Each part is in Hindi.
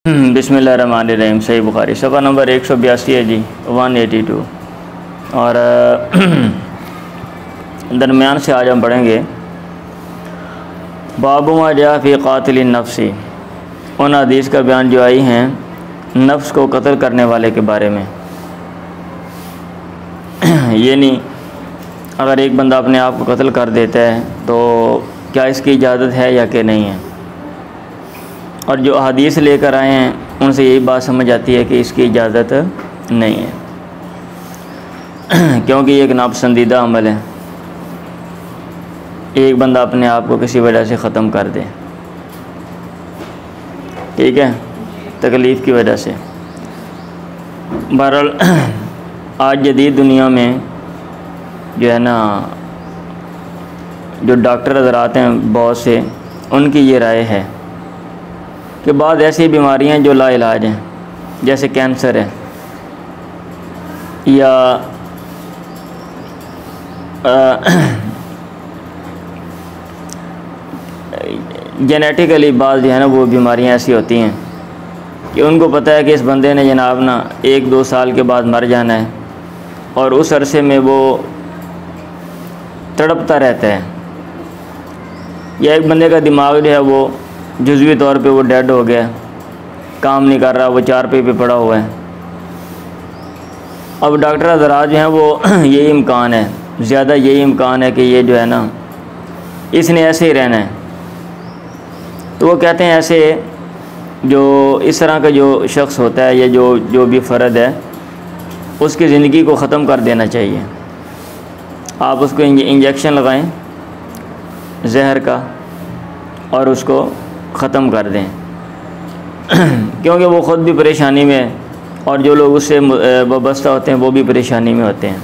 बिस्मिल्लाहिर्रहमानिर्रहीम। सही बुखारी सफ़ा नंबर 182 है जी, 182। और दरमियान से आज हम पढ़ेंगे बाबु मा जा फ़ी क़ातिल नफ्सी, उन हदीस का बयान जो आई हैं नफ्स को कत्ल करने वाले के बारे में। ये नहीं अगर एक बंदा अपने आप को कत्ल कर देता है तो क्या इसकी इजाज़त है या कि नहीं है। और जो हदीस लेकर आए हैं उनसे यही बात समझ आती है कि इसकी इजाज़त नहीं है, क्योंकि ये एक नापसंदीदा अमल है। एक बंदा अपने आप को किसी वजह से ख़त्म कर दे, ठीक है, तकलीफ़ की वजह से। बहरहाल आज जदीद दुनिया में जो है ना, जो डॉक्टर हज़रात हैं बहुत से, उनकी ये राय है कि बाद ऐसी बीमारियां जो लाइलाज हैं, जैसे कैंसर है या जेनेटिकली बाद जो है ना वो बीमारियां ऐसी होती हैं कि उनको पता है कि इस बंदे ने जनाब ना 1-2 साल के बाद मर जाना है, और उस अरसे में वो तड़पता रहता है। या एक बंदे का दिमाग जो है वो जुज़वी तौर पे वो डेड हो गया, काम नहीं कर रहा, वो चारपाई पे पड़ा हुआ है। अब डॉक्टर हज़रात जो हैं वो यही इम्कान है, ज़्यादा यही इम्कान है कि ये जो है ना इसने ऐसे ही रहना है। तो वो कहते हैं ऐसे जो इस तरह का जो शख्स होता है या जो भी फ़र्द है, उसकी ज़िंदगी को ख़त्म कर देना चाहिए। आप उसको इंजेक्शन लगाएं जहर का और उसको ख़त्म कर दें, क्योंकि वो ख़ुद भी परेशानी में है और जो लोग उससे वाबस्ता होते हैं वो भी परेशानी में होते हैं।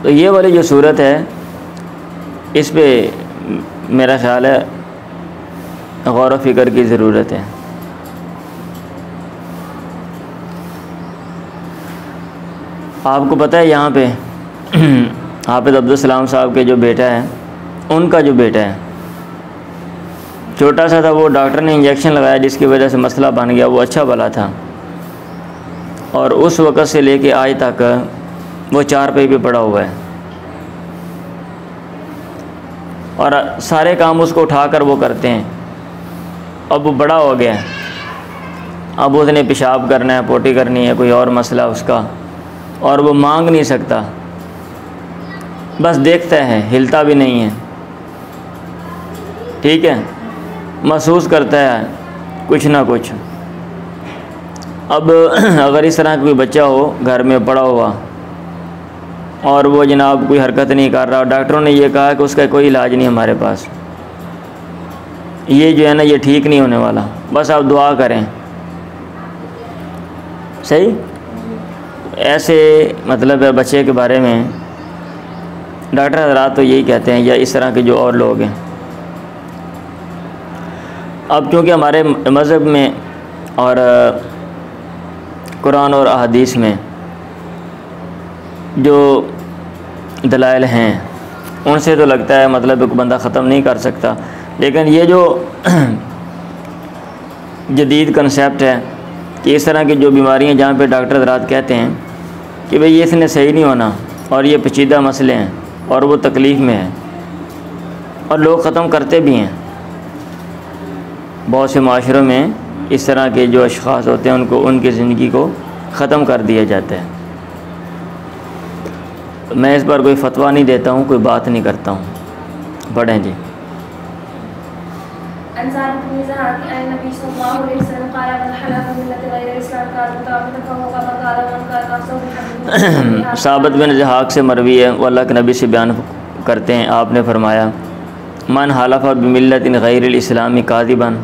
तो ये वाली जो सूरत है, इस पे मेरा ख़्याल है गौर व फ़िक्र की ज़रूरत है। आपको पता है यहाँ पे हाफ़िज़ अब्दुल सलाम साहब के जो बेटा है, उनका जो बेटा है छोटा सा था, वो डॉक्टर ने इंजेक्शन लगाया जिसकी वजह से मसला बन गया। वो अच्छा भला था और उस वक़्त से लेके आज तक वो चारपाई पे पड़ा हुआ है और सारे काम उसको उठाकर वो करते हैं। अब वो बड़ा हो गया, अब उसने पेशाब करना है, पोटी करनी है, कोई और मसला उसका, और वो मांग नहीं सकता, बस देखता है, हिलता भी नहीं है, ठीक है, महसूस करता है कुछ ना कुछ। अब अगर इस तरह का कोई बच्चा हो घर में पड़ा हुआ और वो जनाब कोई हरकत नहीं कर रहा, डॉक्टरों ने ये कहा कि उसका कोई इलाज नहीं हमारे पास, ये जो है ना ये ठीक नहीं होने वाला, बस आप दुआ करें। सही ऐसे मतलब है बच्चे के बारे में डॉक्टर हज़रात तो यही कहते हैं, या इस तरह के जो और लोग हैं। अब क्योंकि हमारे मज़हब में और कुरान और अहादीस में जो दलाइल हैं उनसे तो लगता है मतलब एक बंदा ख़त्म नहीं कर सकता। लेकिन ये जो जदीद कंसेप्ट है कि इस तरह की जो बीमारियां जहाँ पे डॉक्टर हज़रात कहते हैं कि भाई ये इसने सही नहीं होना और ये पेचीदा मसले हैं और वो तकलीफ़ में है, और लोग ख़त्म करते भी हैं। बहुत से माशरों में इस तरह के जो अशख़ास होते हैं उनको उनकी ज़िंदगी को ख़त्म कर दिया जाता है। मैं इस पर कोई फतवा नहीं देता हूँ, कोई बात नहीं करता हूँ। पढ़ें जी। साबित बिन ज़हाक से मरवी है, वो अल्लाह के नबी से बयान करते हैं, आपने फरमाया मन हलफ़ बिमिल्लतिन गैरिल इस्लामी काज़िबन,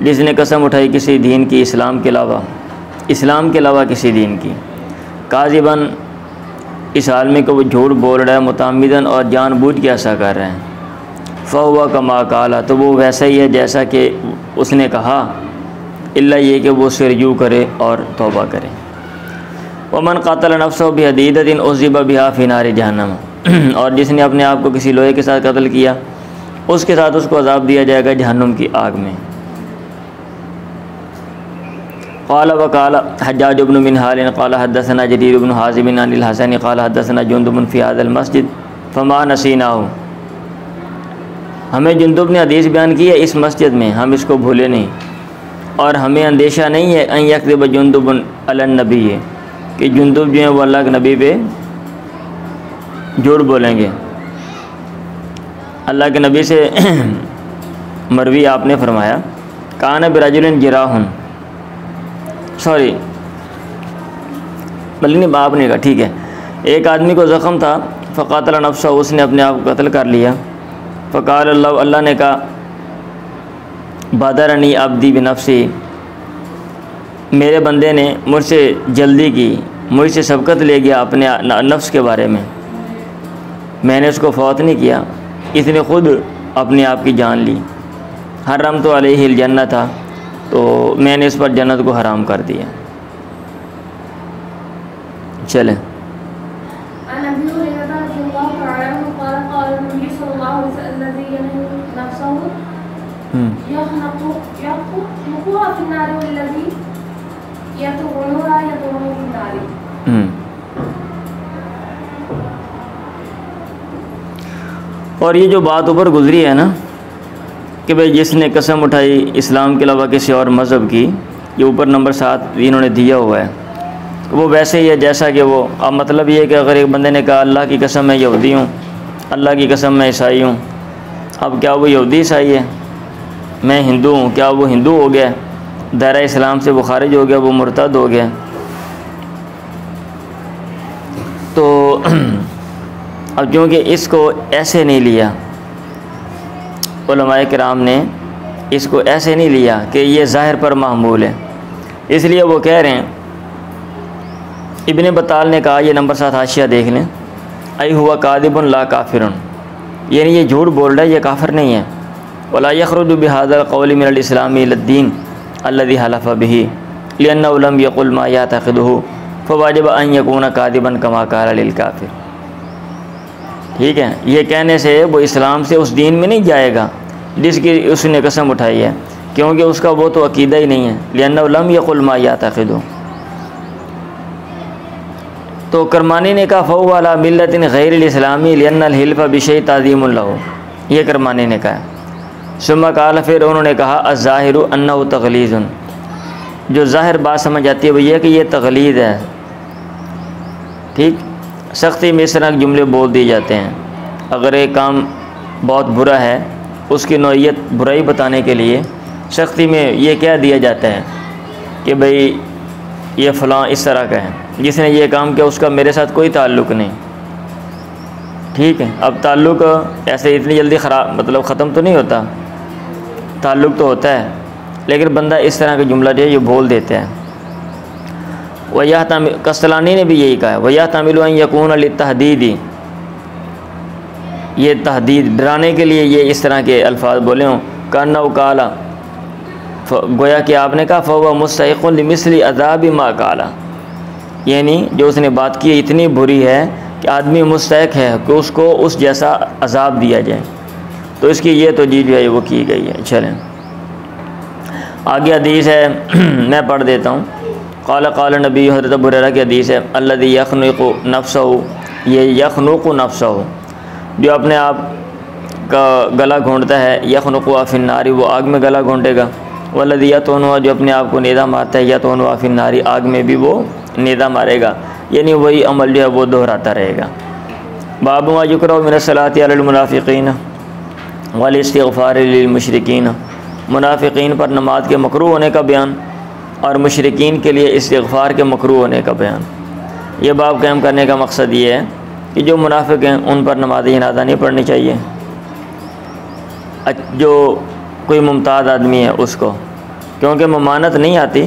जिसने कसम उठाई किसी दीन की इस्लाम के अलावा किसी दीन की, काज़िबन इस हाल में कि वो झूठ बोल रहा है, मुताम्मिदन और जानबूझ के ऐसा कर रहे हैं, फ़हुवा कमा काला, तो वो वैसा ही है जैसा कि उसने कहा, इल्ला ये कि वो उससे रजू करे और तौबा करे। वमन क़तल नफ्सहु बिहदीदतिन उज़िबा बिहा फ़ी नारि जहन्नम, और जिसने अपने आप को किसी लोहे के साथ कत्ल किया उसके साथ उसको अज़ाब दिया जाएगा जहन्नुम की आग में। क़ाल वक़ाल हज्जाज इब्न मिनहाल क़ाल हद्दसना जरीर इब्न हाज़िम अनिल हसन क़ाल हद्दसना जुंदुब फ़ी हाज़ल मस्जिद फ़मा नसीनाहु। हमें जुंदुब ने हदीस बयान की है इस मस्जिद में, हम इसको भूले नहीं, और हमें अंदेशा नहीं है अन यकज़िब जुंदुब अलन नबी है कि जुंदुब जो है वो अल्लाह के नबी पे झूठ बोलेंगे। अल्लाह के नबी से मरवी आपने फरमाया कान बिरजुलिन जिराहुन, सॉरी बल्कि नहीं बाप ने कहा ठीक है, एक आदमी को ज़ख़म था फ़क़ातल नफ्सा, उसने अपने आप को कत्ल कर लिया। फ़क़ाल अल्लाह, अल्लाह ने कहा बदरनी अब्दी बिनफ्सी, मेरे बंदे ने मुझसे जल्दी की, मुझसे सबकत ले गया अपने नफ्स के बारे में, मैंने उसको फ़ौत नहीं किया, इसने ख़ुद अपने आप की जान ली। हरम तो अलैहिल जन्नत था, तो मैंने इस पर जन्नत को हराम कर दिया। चलें और ये जो बात ऊपर गुजरी है ना कि भाई जिसने कसम उठाई इस्लाम के अलावा किसी और मज़हब की, ये ऊपर नंबर 7 इन्होंने दिया हुआ है, वो वैसे ही है जैसा कि वो, अब मतलब ये है कि अगर एक बंदे ने कहा अल्लाह की कसम मैं यहूदी हूँ, अल्लाह की कसम मैं ईसाई हूँ, अब क्या वो यहूदी ईसाई है? मैं हिंदू हूँ, क्या वो हिंदू हो गया? दायरा इस्लाम से वो खारिज हो गया, वो मुर्तद हो गया? तो अब क्योंकि इसको ऐसे नहीं लिया, उलमाए किराम ने इसको ऐसे नहीं लिया कि ये ज़ाहिर पर मामूल है, इसलिए वो कह रहे हैं, इब्ने बत्ताल ने कहा, ये नंबर 7 हाशिया देख लें, आई हुआ कादिबुन ला काफिरुन, यानी ये झूठ बोल रहा है, ये काफिर नहीं है। वला यखरुजु बिहाज़ल क़ौलि मिनल इस्लामी इलद्दीन अल्लज़ी हलफ़ बिही लिअन्नहु लम यक़ुल मा यअतक़िदुहु फ़वाजिब अन यकून कादिबन कमा क़ाल लिल काफ़िर। ठीक है, ये कहने से वो इस्लाम से उस दीन में नहीं जाएगा जिसकी उसने कसम उठाई है, क्योंकि उसका वो तो अकीदा ही नहीं है। लिअन्नहु लम यक़ुल मा यअतक़िदुहु, तो करमानी ने कहा फ़हुव अला मिल्लतिन गैरिल इस्लामी लिअन्नल हिल्फ़ बिशै ताज़ीमुन लहू, ये करमानी ने कहा। सुम्मा क़ाल, फिर उन्होंने कहा अज़्ज़ाहिरु अन्नहु तग़लीज़ुन, जो ज़ाहिर बात समझ आती है वो ये कि ये तग़लीज़ है। ठीक, सख्ती में इस तरह के जुमले बोल दिए जाते हैं, अगर एक काम बहुत बुरा है उसकी नौइयत बुराई बताने के लिए सख्ती में ये कह दिया जाता है कि भाई ये फ़लाँ इस तरह का है, जिसने ये काम किया उसका मेरे साथ कोई ताल्लुक़ नहीं। ठीक है, अब ताल्लुक़ ऐसे इतनी जल्दी ख़राब मतलब ख़त्म तो नहीं होता, ताल्लुक़ तो होता है, लेकिन बंदा इस तरह का जुमला जो है ये बोल देता है। वह कस्तलानी ने भी यही कहा है, वह तमिल यकून लित्तहदीदी, ये तहदीद डराने के लिए ये इस तरह के अल्फाज बोले हों। काना काला, गोया कि आपने कहा फ़हुव मुस्तहिक़ुन लिमिस्ली अज़ाबि मा काला, यानी जो उसने बात की इतनी बुरी है कि आदमी मुस्तहिक़ है कि उसको उस जैसा अज़ाब दिया जाए, तो इसकी ये तो जी जो है वो की गई है। चलें आगे हदीस है, मैं पढ़ देता हूँ। क़ाल क़ाल नबी, हज़रत अबू हुरैरा की हदीस है, अल्लज़ी यख़नुक़ु नफ़्सहु, ये यख़नुक़ु नफ़्सहु, जो अपने आप का गला घोंटता है, यख़नुक़ु फ़िन्नारी, वो आग में गला घोंटेगा। वल्लज़ी यतूनु, जो अपने आप को नेदा मारता है, यतूनु फ़िन्नारी, आग में भी वो नेदा मारेगा, यानी वही अमल जो है वो दोहराता रहेगा। बाबु मा युक़रअ मिनस सलाति अलल मुनाफ़िक़ीन वल इस्तिग़फ़ार लिल मुशरिकीन, मुनाफ़िक़ीन पर नमाज के मकरूह होने का बयान और मुशरिकीन के लिए इस्तिग़फ़ार के मकरूह होने का बयान। ये बाब कायम करने का मकसद ये है कि जो मुनाफ़िक़ हैं उन पर नमाज जनाज़ा नहीं पढ़नी चाहिए, जो कोई मुमताज़ आदमी है उसको, क्योंकि ममानत नहीं आती,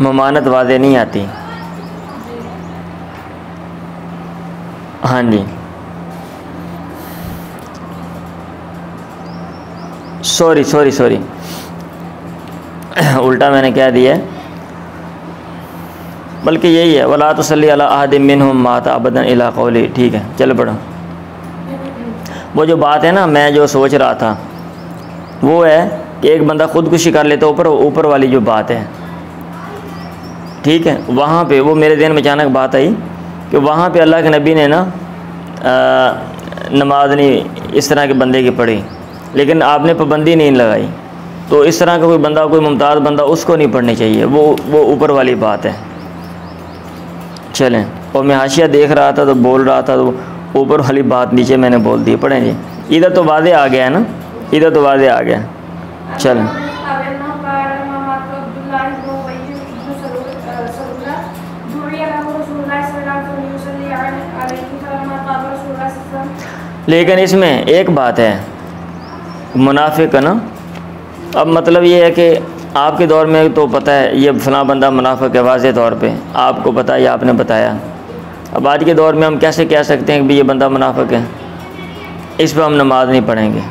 ममानत वाज़े नहीं आती। हाँ जी, सॉरी उल्टा मैंने क्या दिया है, बल्कि यही है, वला तुसल्ली अला अहदिम मिनहुम माता अबदन इला क़ौली। ठीक है, चलो पढ़ो। वो जो बात है ना, मैं जो सोच रहा था वो है कि एक बंदा ख़ुदकुशी कर लेता ऊपर ऊपर वाली जो बात है, ठीक है, वहाँ पे वो मेरे ज़हन में अचानक बात आई कि वहाँ पे अल्लाह के नबी ने ना नमाज नहीं इस तरह के बंदे की पढ़ी, लेकिन आपने पाबंदी नहीं लगाई। तो इस तरह का कोई बंदा, कोई मुमताज़ बंदा, उसको नहीं पढ़नी चाहिए, वो ऊपर वाली बात है। चलें, और मैं हाशिया देख रहा था तो बोल रहा था, तो ऊपर वाली बात नीचे मैंने बोल दी। पढ़ें जी, इधर तो वादे आ गया है ना, इधर तो वादे आ गया। चलें, लेकिन इसमें एक बात है, मुनाफिक है ना। अब मतलब ये है कि आपके दौर में तो पता है ये फ़लाँ बंदा मुनाफिक है, वाज़े तौर पे आपको पता है या आपने बताया। अब आज के दौर में हम कैसे कह सकते हैं कि ये बंदा मुनाफिक है? इस पर हम नमाज नहीं पढ़ेंगे,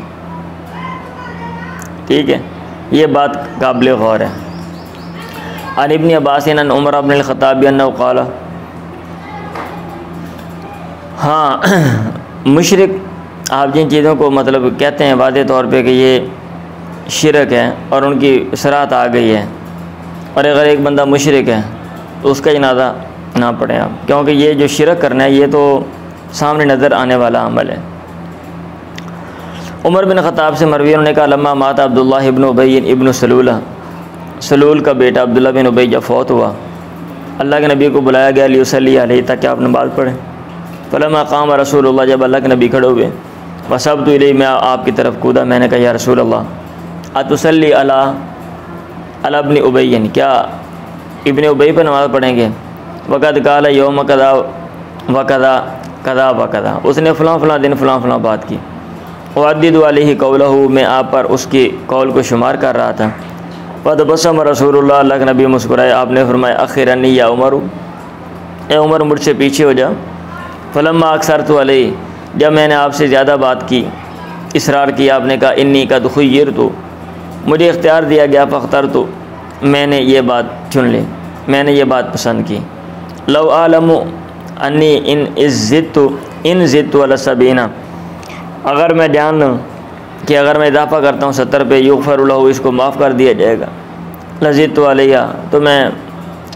ठीक है, ये बात काबिल गौर है। अन इब्न अब्बास अन उमर इब्न अल-ख़त्ताब अन्नहु क़ाला, हाँ मुशरिक आप जिन चीज़ों को मतलब कहते हैं वादे तौर पे कि ये शिरक है और उनकी सराहत आ गई है, और अगर एक बंदा मुशरिक है तो उसका जनाजा ना पढ़ें आप, क्योंकि ये जो शिरक करना है ये तो सामने नज़र आने वाला अमल है। उमर बिन ख़त्ताब से मरवी ने कहा, लम्मा माता अब्दुल्लाह इब्न उबई इब्न सलूल का बेटा अब्दुल्ला बिन उबई जब फौत हुआ, अल्लाह के नबी को बुलाया गया लियुसल्ली अलैहि, ताकि आप नमाज़ पढ़ें। फलम्मा क़ाम रसूलुल्लाह, जब अल्लाह के नबी खड़े हुए, वसब्तु इलैहि, मैं आपकी तरफ कूदा, मैंने कहा या रसूलल्लाह अतुसल्ली अला इब्न उबई, क्या इब्न उबई पर नमाज़ पढ़ेंगे? वक़द क़ाल यौम कदा व कदा कदा व कदा, उसने फ़लाँ फ़लाँ दिन फ़लाँ फ़लाँ बात की। वअद्दिदु अलैहि क़ौलहु, मैं आप पर उसके कौल को शुमार कर रहा था। फ़तबस्सम रसूलुल्लाह, अल्लाह के नबी मुस्कुराए, आपने फरमाया अख़िरनी या उमर, ए उमर मुझसे पीछे हो जा। फलम्मा अक्सरतु अलैहि, जब मैंने आपसे ज़्यादा बात की, इसरार किया, आपने कहा इन्नी कद खुय्यरतु, मुझे इख्तियार दिया गया, फ़ख्तरतु, मैंने ये बात चुन ली, मैंने ये बात पसंद की। लव आलमु अन्नी इन ज़िद्तु अला सबीना, अगर मैं जान लूँ कि अगर मैं इजाफ़ा करता हूँ 70 पे, युग़फ़रु लहू, इसको माफ़ कर दिया जाएगा, लज़िद्तु अलैहा, तो मैं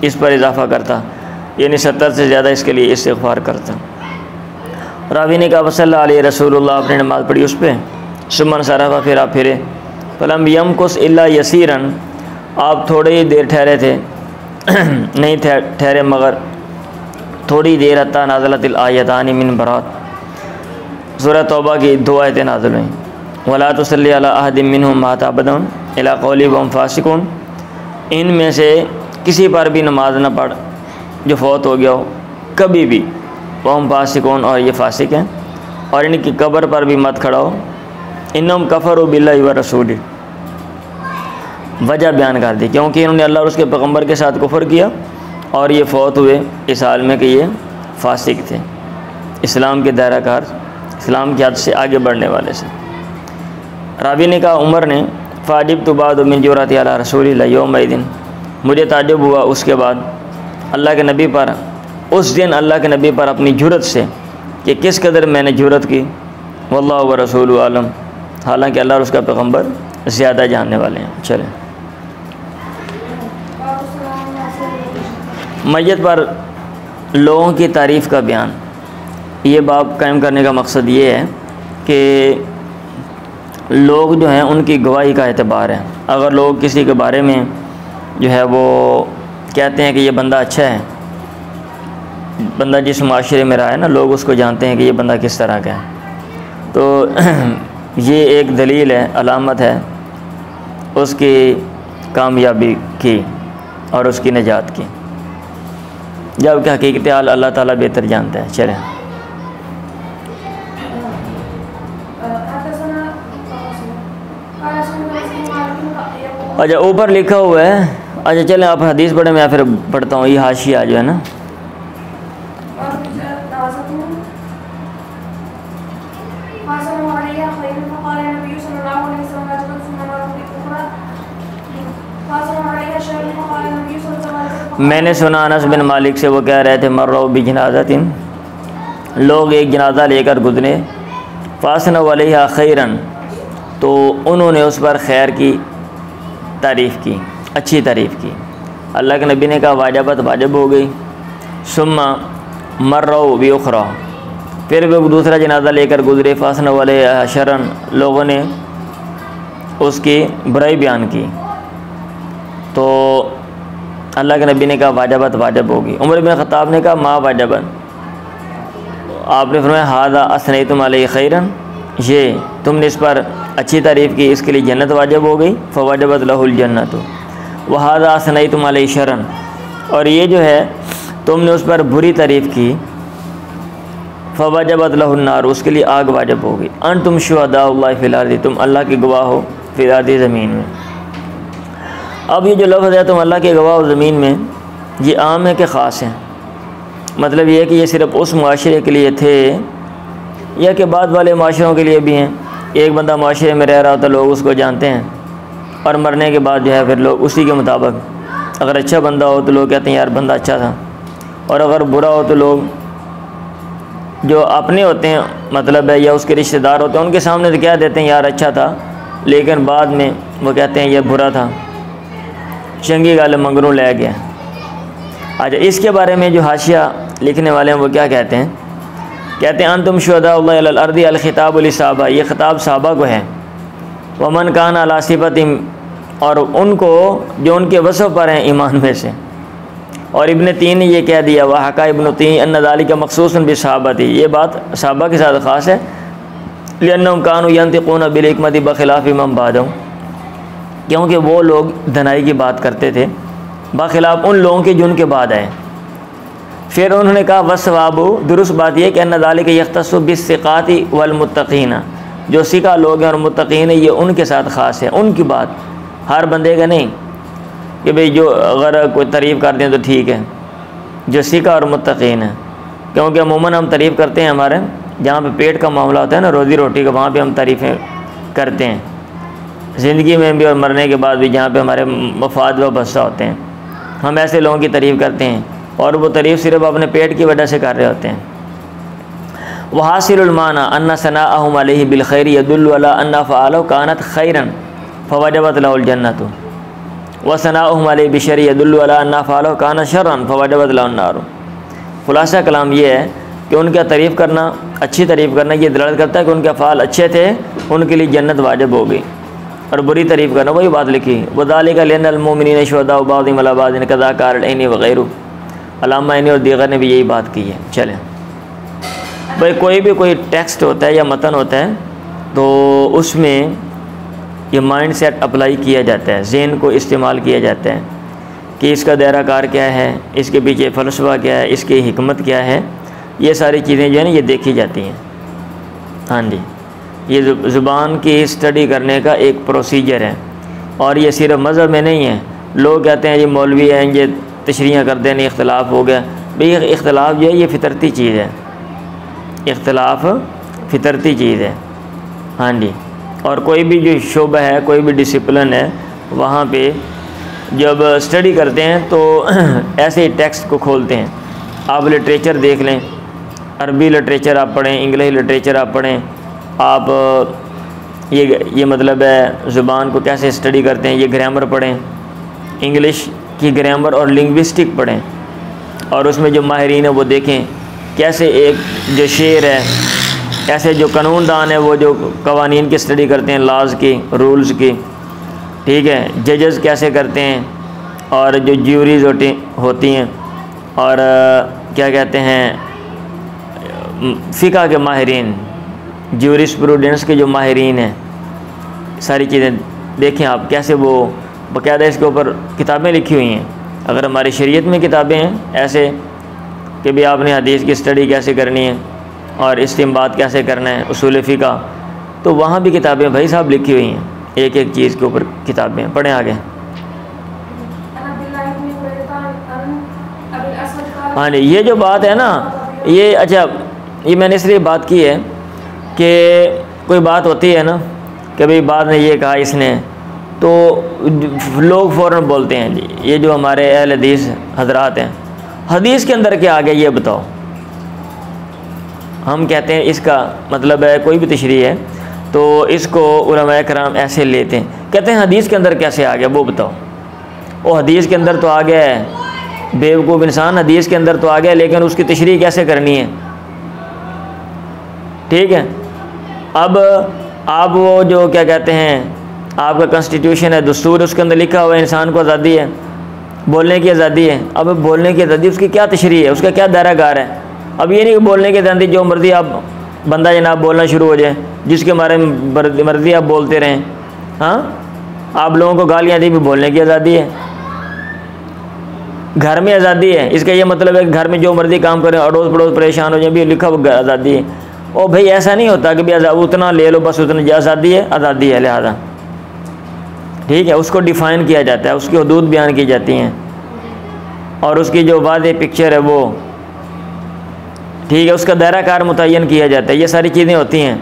इस पर इजाफ़ा करता, यानी 70 से ज़्यादा इसके लिए इस्तिग़फ़ार करता। रावी ने कहा वसल्लल्लाहु अलैहि रसूलुल्लाह, आपने नमाज़ पढ़ी उस पर, सुम्मन सराफ़ा, फिर आप फिरे, फलम यमकुस इल्ला यसीरन, आप थोड़ी ही देर ठहरे थे, नहीं ठहरे मगर थोड़ी देर, हत्ता नाज़लतिल आयतानि मिन बरात, सूरह तौबा की 2 आयतें नाज़िल हुईं। वला तुसल्ली अला अहदिम मिनहुम माता अबदन इला क़ौली वहुम फ़ासिक़ून, इनमें से किसी पर भी नमाज न पढ़ जो फ़ौत हो गया हो कभी भी, वहुम फ़ासिक़ून, और ये फ़ासिक हैं, और इनकी कब्र पर भी मत खड़ा हो, इन्नहुम कफ़रू बिल्लाहि व रसूलिही, वजह बयान कर दी, क्योंकि इन्होंने अल्लाह और उसके पैगम्बर के साथ कुफ़र किया और ये फ़ौत हुए इस हाल में कि ये फ़ासिक थे, इस्लाम के दायरा कार, इस्लाम की हद से आगे बढ़ने वाले से। रावी ने कहा उमर ने, फ़ाजिबतु बाद मिन जुरअति अला रसूलिल्लाह यौमइदिन, मुझे ताज्जुब हुआ उसके बाद अल्लाह के नबी पर, उस दिन अल्लाह के नबी पर अपनी जुरत से, कि किस कदर मैंने जुरत की। वल्लाहु व रसूलुहु आलम, हालांकि अल्लाह और उसका पैगम्बर ज़्यादा जानने वाले हैं। चलें, मैयत पर लोगों की तारीफ़ का बयान, ये बाब कायम करने का मकसद ये है कि लोग जो हैं उनकी गवाही का एतबार है। अगर लोग किसी के बारे में जो है वो कहते हैं कि ये बंदा अच्छा है, बंदा जिस माशरे में रहा है ना, लोग उसको जानते हैं कि ये बंदा किस तरह का है, तो ये एक दलील है, अलामत है उसकी कामयाबी की और उसकी निजात की, जबकि हकीकत हाल अल्लाह ताला बेहतर जानता है। चलें, अच्छा ऊपर लिखा हुआ है, अच्छा चलें आप हदीस पढ़ें, मैं फिर पढ़ता हूँ, ये हाशिया जो है ना। मैंने सुना अनस बिन मालिक से, वो कह रहे थे मर्रो बिजनाज़तिन, लोग एक जनाजा लेकर गुजरे, फासन अलैहा खैरन, तो उन्होंने उस पर खैर की, तारीफ़ की, अच्छी तारीफ़ की। अल्लाह के नबी ने कहा वाजबत वाजब हो गई। सुम्मा मर्रो भी उखरा, फिर वो दूसरा जनाजा लेकर गुजरे। फासन वाले शरन, लोगों ने उसकी बुराई बयान की। तो अल्लाह के नबी ने कहा वाजबत वाजब होगी। उमर बिन ख़त्ताब ने कहा माँ वाजबन, आपने फरमाया हादा असनैतुम अलैहि खैरन, ये तुमने इस पर अच्छी तारीफ़ की, इसके लिए जन्नत वाजब हो गई। फ़वाजबत लहुल जन्नत व हादा असनैतुम अलैहि शरन, और ये जो है तुमने उस पर बुरी तारीफ़ की, फ़वाजबत लहुन नार, उसके लिए आग वाजब हो गई। अंतुम शुहदाउल्लाहि फिल अर्ज़ि, तुम अल्लाह के गवाह हो फिल अर्ज़ि, ज़मीन में। अब ये जो लफ्ज़ है तुम अल्लाह के गवाह हो ज़मीन में, ये आम है कि ख़ास है? मतलब ये है कि ये सिर्फ़ उस माशरे के लिए थे या कि बाद वाले माशरों के लिए भी हैं? एक बंदा माशरे में रह रहा होता, लोग उसको जानते हैं और मरने के बाद जो है फिर लोग उसी के मुताबिक, अगर अच्छा बंदा हो तो लोग कहते हैं यार बंदा अच्छा था, और अगर बुरा हो तो लोग जो अपने होते हैं मतलब है या उसके रिश्तेदार होते हैं उनके सामने तो कह देते हैं यार अच्छा था, लेकिन बाद में वो कहते हैं यह बुरा था, चंगी गाल मंगरू ले गया। अच्छा, इसके बारे में जो हाशिया लिखने वाले हैं वो क्या कहते हैं? कहते हैं अंतुम शुहदाउल्लाहि अलल अर्दी अल खिताब लिसाबा, ये ख़िताब साहबा को है। वमन कान अला सिफतिम, और उनको जो उनके वसफ़ पर हैं ईमान में से। और इब्न तीन ने ये कह दिया वह हका इब्न तीन अन्न ज़ालिका मखसूसन बिसहाबती, ये बात साहबा के साथ ख़ास है। लिअन्नहुम कानू यंतिक़ून बिल हिकमति बख़िलाफ़ मन बादहुम, क्योंकि वो लोग धनाई की बात करते थे बख़िलाफ़ उन लोगों के जो उनके बाद आए। फिर उन्होंने कहा वस्वाबु, दुरुस्त बात यह कि अन्न ज़ालिका यख्तस्सु बिस्सिक़ाति वल मुत्तक़ीन, जो सिका लोग हैं और मुत्तक़ीन ये उनके साथ ख़ास है। उनकी बात हर बंदे का नहीं कि भाई जो अगर कोई तारीफ़ कर दें तो ठीक है, जो सिका और मुत्तक़ीन है। क्योंकि अमूमन हम तारीफ़ करते हैं हमारे जहाँ पे पेट का मामला होता है ना, रोज़ी रोटी का, वहाँ पे हम तारीफ़ें करते हैं ज़िंदगी में भी और मरने के बाद भी, जहाँ पे हमारे मफाद व बस्सा होते हैं, हम ऐसे लोगों की तारीफ़ करते हैं और वो तारीफ़ सिर्फ अपने पेट की वजह से कर रहे होते हैं। वहासिलुल माना अन्ना सनाअहुम अलैहि बिल खैरि यदुल्लु अला अन्ना फ़अलहु कानत खैरन फ़वजबत लहुल जन्नतु व सनाअहुम अलैहि बिशर्रि यदुल्लु अला अन्ना फ़अलहु कानत शर्रन फ़वजबत लहुन नार। खुलासा कलाम ये है कि उनका तारीफ़ करना, अच्छी तारीफ़ करना, ये दलालत करता है कि उनके फ़ाल अच्छे थे, उनके लिए जन्नत वाजिब हो गई। और बुरी तारीफ़ करना, वही बात लिखी वज़ालिका लिअन्नल मुमिनीन शुहदाउ बअज़ुहुम अला बअज़िन कज़ा क़ाल ऐनी वग़ैरु, अल्लामा ऐनी और दीगर ने भी यही बात की है। चलें भाई, कोई भी कोई टेक्स्ट होता है या मतन होता है तो उसमें ये माइंड सेट अप्लाई किया जाता है, ज़हन को इस्तेमाल किया जाता है कि इसका दायरा कार क्या है, इसके पीछे फ़लसफ़ा क्या है, इसकी हिकमत क्या है, ये सारी चीज़ें जो है ना ये देखी जाती हैं। हाँ जी, ये ज़ुबान की स्टडी करने का एक प्रोसीजर है और ये सिर्फ मज़हब में नहीं है। लोग कहते हैं ये मौलवी हैं, ये तशरीह कर देने, इख्तलाफ हो गया। भाई इख्तलाफ जो है ये फितरती चीज़ है, इख्तलाफ फितरती चीज़ है। हाँ जी, और कोई भी जो शोबा है, कोई भी डिसिप्लिन है, वहाँ पे जब स्टडी करते हैं तो ऐसे ही टेक्स्ट को खोलते हैं। आप लिटरेचर देख लें, अरबी लिटरेचर आप पढ़ें, इंग्लिश लिटरेचर आप पढ़ें, आप ये मतलब है ज़ुबान को कैसे स्टडी करते हैं, ये ग्रामर पढ़ें, इंग्लिश की ग्रामर और लिंग्विस्टिक पढ़ें, और उसमें जो माहिरीन है वो देखें कैसे एक जो शेर है, ऐसे जो कानूनदान है वो जो कवानीन की स्टडी करते हैं, लाज की, रूल्स की, ठीक है, जजेस कैसे करते हैं, और जो ज्यूरीज होती हैं, और क्या कहते हैं फ़िक़ा के माहिरीन, ज्यूरिस्प्रूडेंस के जो माहिरीन हैं, सारी चीज़ें देखें आप कैसे वो बाकायदा इसके ऊपर किताबें लिखी हुई हैं। अगर हमारी शरीयत में किताबें हैं ऐसे कि भी आपने हदीस की स्टडी कैसे करनी है और इस्तिंबात कैसे करना है, उसूल फ़िक़ा, तो वहाँ भी किताबें भाई साहब लिखी हुई हैं, एक एक चीज़ के ऊपर किताबें। पढ़ें आगे। हाँ जी, ये जो बात है ना, ये अच्छा, ये मैंने इसलिए बात की है कि कोई बात होती है ना कि भाई बाद में ये कहा इसने, तो लोग फ़ौरन बोलते हैं जी ये जो हमारे अहल हदीस हजरात हैं, हदीस के अंदर क्या आ गया ये बताओ। हम कहते हैं इसका मतलब है कोई भी तशरीह है तो इसको उलमाए कराम ऐसे लेते हैं कहते हैं हदीस के अंदर कैसे आ गया वो बताओ। वो हदीस के अंदर तो आ गया है, बेवकूफ़ इंसान, हदीस के अंदर तो आ गया, लेकिन उसकी तशरीह कैसे करनी है। ठीक है, अब आप वो जो क्या कहते हैं, आपका कॉन्स्टिट्यूशन है, दस्तूर, उसके अंदर लिखा हुआ है इंसान को आज़ादी है, बोलने की आज़ादी है। अब बोलने की आज़ादी, उसकी क्या तशरीह है, उसका क्या दायरागार है। अब ये नहीं कि बोलने की आज़ादी जो मर्ज़ी आप बंदा जनाब बोलना शुरू हो जाए, जिसके बारे में मर्ज़ी आप बोलते रहें। हाँ, आप लोगों को गालियाँ दी भी बोलने की आज़ादी है। घर में आज़ादी है, इसका ये मतलब है कि घर में जो मर्ज़ी काम करें, अड़ोस पड़ोस परेशान हो जाए, भी लिखा हुआ आज़ादी है। ओ भाई ऐसा नहीं होता कि भाई उतना ले लो बस, उतनी आज़ादी है लिहाजा। ठीक है, उसको डिफ़ाइन किया जाता है, उसकी हदूद बयान की जाती हैं, और उसकी जो वाज़े पिक्चर है वो, ठीक है, उसका दायरा कार मुतय्यन किया जाता है। ये सारी चीज़ें होती हैं।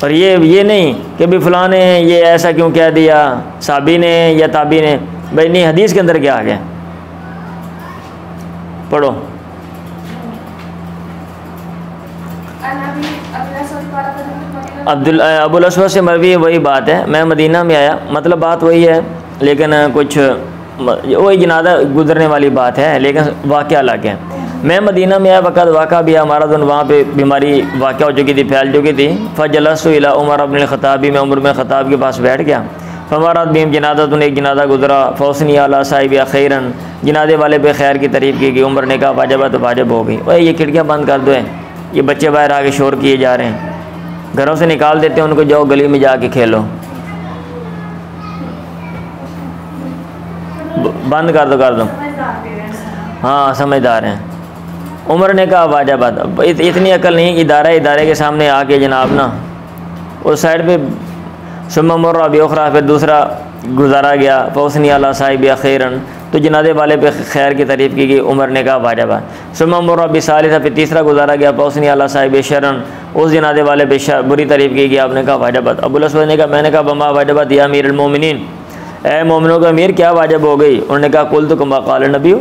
और ये नहीं कि भाई फ़लाँ ने ये ऐसा क्यों कह दिया, साबी ने या ताबी ने, भाई नहीं, हदीस के अंदर क्या आ गया, पढ़ो। अबुल अस्वद से मरवी वही बात है, मैं मदीना में आया, मतलब बात वही है, लेकिन कुछ वही जनाजा गुजरने वाली बात है, लेकिन वाक़या अलग है। मैं मदीना में आया, वक़्त वाक़ा भी हमारा दिन वहाँ पे बीमारी वाक़या हो चुकी थी, फैल चुकी थी। फ़जलसु इला उमर इब्न ख़त्ताब, मैं उमर इब्न ख़त्ताब के पास बैठ गया। फमारत बीम जनाजा, तुन एक जनाजा गुजरा, फ़ौसनी अला साहिब खैरन, जनाजे वाले पे खैर की तारीफ़ की गई। उमर ने कहा वाजब तो वाजब हो गई। ओए ये खिड़कियाँ बंद कर दो, ये बच्चे बाहर आके शोर किए जा रहे हैं, घरों से निकाल देते हैं उनको, जाओ गली में जाके खेलो, बंद कर दो। हाँ, समझदार हैं। उमर ने कहा वाजब, इतनी अकल नहीं, इदारे के सामने आके जनाब ना उस साइड पे सुम्मा मुर्रा बेखरा, फिर दूसरा गुजारा गया, फौसनी अला साहिब खैरन, तो जनाजे वाले पे खैर की तारीफ़ की गई। उमर ने कहा वाजब। सुम्मा मुर्रा बिसालिसा, फिर तीसरा गुजारा गया, फौसनी अला साहिब शरन, उस जनाजे वाले पे बुरी तारीफ़ की गई। आपने कहा वाजब। अबुल अस्वद ने कहा, मैंने कहा बमा वाजबत या अमीरुल मोमिनीन, ए मोमिनों का अमीर क्या वाजब हो गई। उन्होंने कहा कुल तो कमा क़ाल नबी,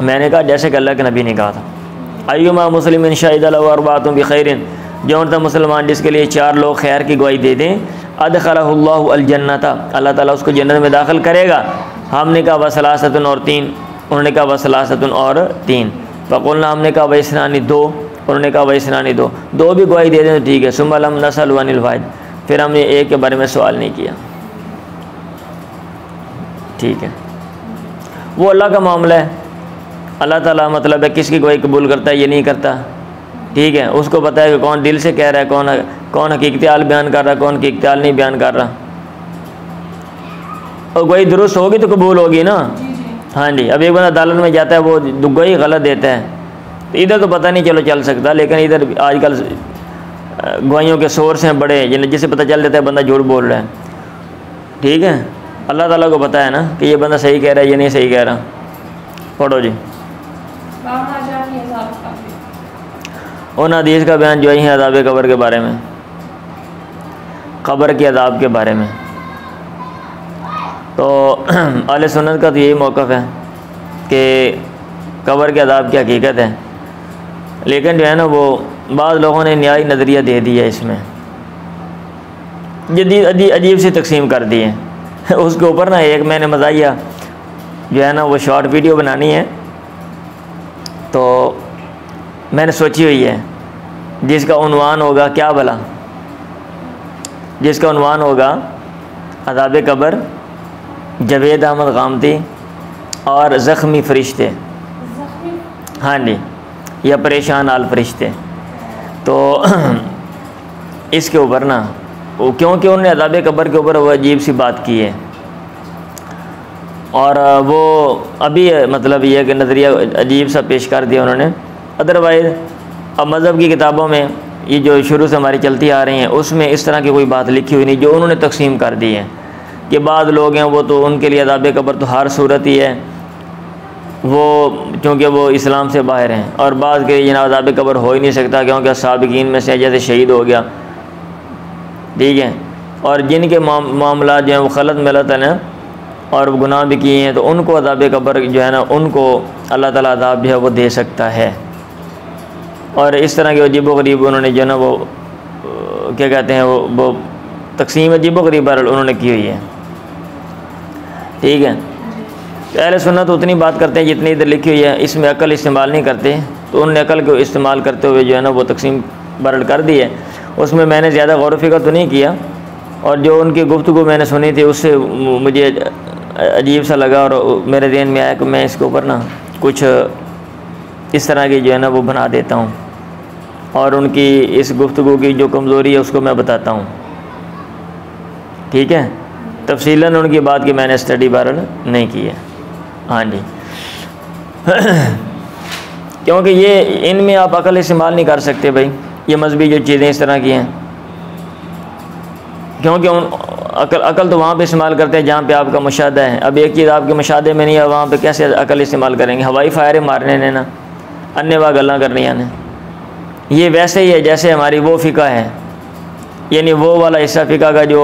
मैंने कहा जैसे कि अल्लाह के नबी ने कहा था। अय्युमा मुस्लिमिन शहिदा लहु अर्बातुन बिखैरिन, जो उनका मुसलमान जिसके लिए 4 लोग खैर की गवाही दे दें, अदखलहुल्लाहु अल जन्नता, अल्लाह ताला उसको जन्नत में दाखिल करेगा। हमने कहा वसलासतुन और 3, उन्होंने कहा वसलासतुन और 3। फ़क़ुलना, हमने कहा वैसनानी 2, उन्होंने कहा वैसनानी 2 भी गवाही दे दें तो ठीक है। सुम्मा लम नसअल अनिल वाहिद, फिर हमने एक के बारे में सवाल नहीं किया। ठीक है, वो अल्लाह का मामला है, अल्लाह ताला मतलब है किसकी गवाही कबूल करता है, ये नहीं करता। ठीक है, उसको पता है कि कौन दिल से कह रहा है, कौन हकीकत बयान कर रहा है, कौन हकीकत नहीं बयान कर रहा। और गवाही दुरुस्त होगी तो कबूल होगी ना। हाँ जी, अब एक बंदा अदालत में जाता है, वो गवाही गलत देता है, तो इधर तो पता नहीं चलो चल सकता, लेकिन इधर आजकल गवाहियों के सोर्स हैं बड़े, जिससे पता चल जाता है बंदा झूठ बोल रहा है। ठीक है, अल्लाह ताला को पता है ना कि ये बंदा सही कह रहा है, ये नहीं सही कह रहा। पढ़ो जी। उन हदीस का बयान जो है अज़ाब कब्र के बारे में, कब्र के अज़ाब के बारे में। तो अहले सुन्नत का तो यही मौक़िफ़ है कि कब्र के अज़ाब की हकीकत है, लेकिन जो है ना वो बाज़ लोगों ने न्यायी नज़रिया दे दिया, इसमें जदीद अजीब सी तकसीम कर दी है। उसके ऊपर ना एक मैंने मज़ाहिया जो है ना वो शॉर्ट वीडियो बनानी है, तो मैंने सोची हुई है, जिसका उन्वान होगा क्या भला, जिसका उन्वान होगा अज़ाब कब्र, जवेद अहमद गामदी और ज़ख्मी फ़रिश्ते। हाँ जी, या परेशान आल फ़रिश्ते। तो इसके ऊपर ना वो, क्योंकि उन्होंने अज़ाब कब्र के ऊपर वो अजीब सी बात की है, और वो अभी मतलब ये कि नज़रिया अजीब सा पेश कर दिया उन्होंने। अदरवाइज़ अब मज़हब की किताबों में ये जो शुरू से हमारी चलती आ रही हैं, उसमें इस तरह की कोई बात लिखी हुई नहीं, जो उन्होंने तकसीम कर दी है कि बाद लोग हैं वो तो उनके लिए अज़ाब कब्र तो हर सूरत ही है, वो क्योंकि वो इस्लाम से बाहर हैं, और बाद के लिए अज़ाब कब्र हो ही नहीं सकता क्योंकि साबिकीन में से जैसे शहीद हो गया। ठीक है, और जिनके मामला जो हैं वो गलत मिलत है ना, और गुनाह भी किए हैं, तो उनको अज़ाब कब्र जो है ना, उनको अल्लाह ताला अज़ाब जो है वो दे सकता है। और इस तरह के अजीब व गरीब उन्होंने जो है ना वो क्या कहते हैं वो तकसीम अजीब-ओ-गरीब बहरहाल उन्होंने की हुई है। ठीक है, अहले सुन्नत तो उतनी बात करते हैं जितनी इधर लिखी हुई है, इसमें अकल इस्तेमाल नहीं करते। तो उन अकल को इस्तेमाल करते हुए जो है ना वो तकसीम बहरहाल कर दी है। उसमें मैंने ज़्यादा गौर व फिक्र तो नहीं किया, और जो उनकी गुफ्तगू मैंने सुनी थी उससे मुझे अजीब सा लगा, और मेरे ज़हन में आया कि मैं इसके ऊपर ना कुछ इस तरह की जो है ना वो बना देता हूँ, और उनकी इस गुफ्तगू की जो कमज़ोरी है उसको मैं बताता हूँ। ठीक है, तफसीलन उनकी बात की मैंने स्टडी बहरहाल नहीं की है। हाँ जी क्योंकि ये इनमें आप अकल इस्तेमाल नहीं कर सकते भाई, ये मजहबी जो चीज़ें इस तरह की हैं, क्योंकि उन अकल तो वहाँ पे इस्तेमाल करते हैं जहाँ पे आपका मुशाहदा है। अब एक चीज़ आपके मुशाहदे में नहीं है, वहाँ पे कैसे अकल इस्तेमाल करेंगे? हवाई फायर मारने ने ना, अन्य वाह गल्ला करनी ने। ये वैसे ही है जैसे हमारी वो फ़िका है, यानी वो वाला हिस्सा फ़िका का जो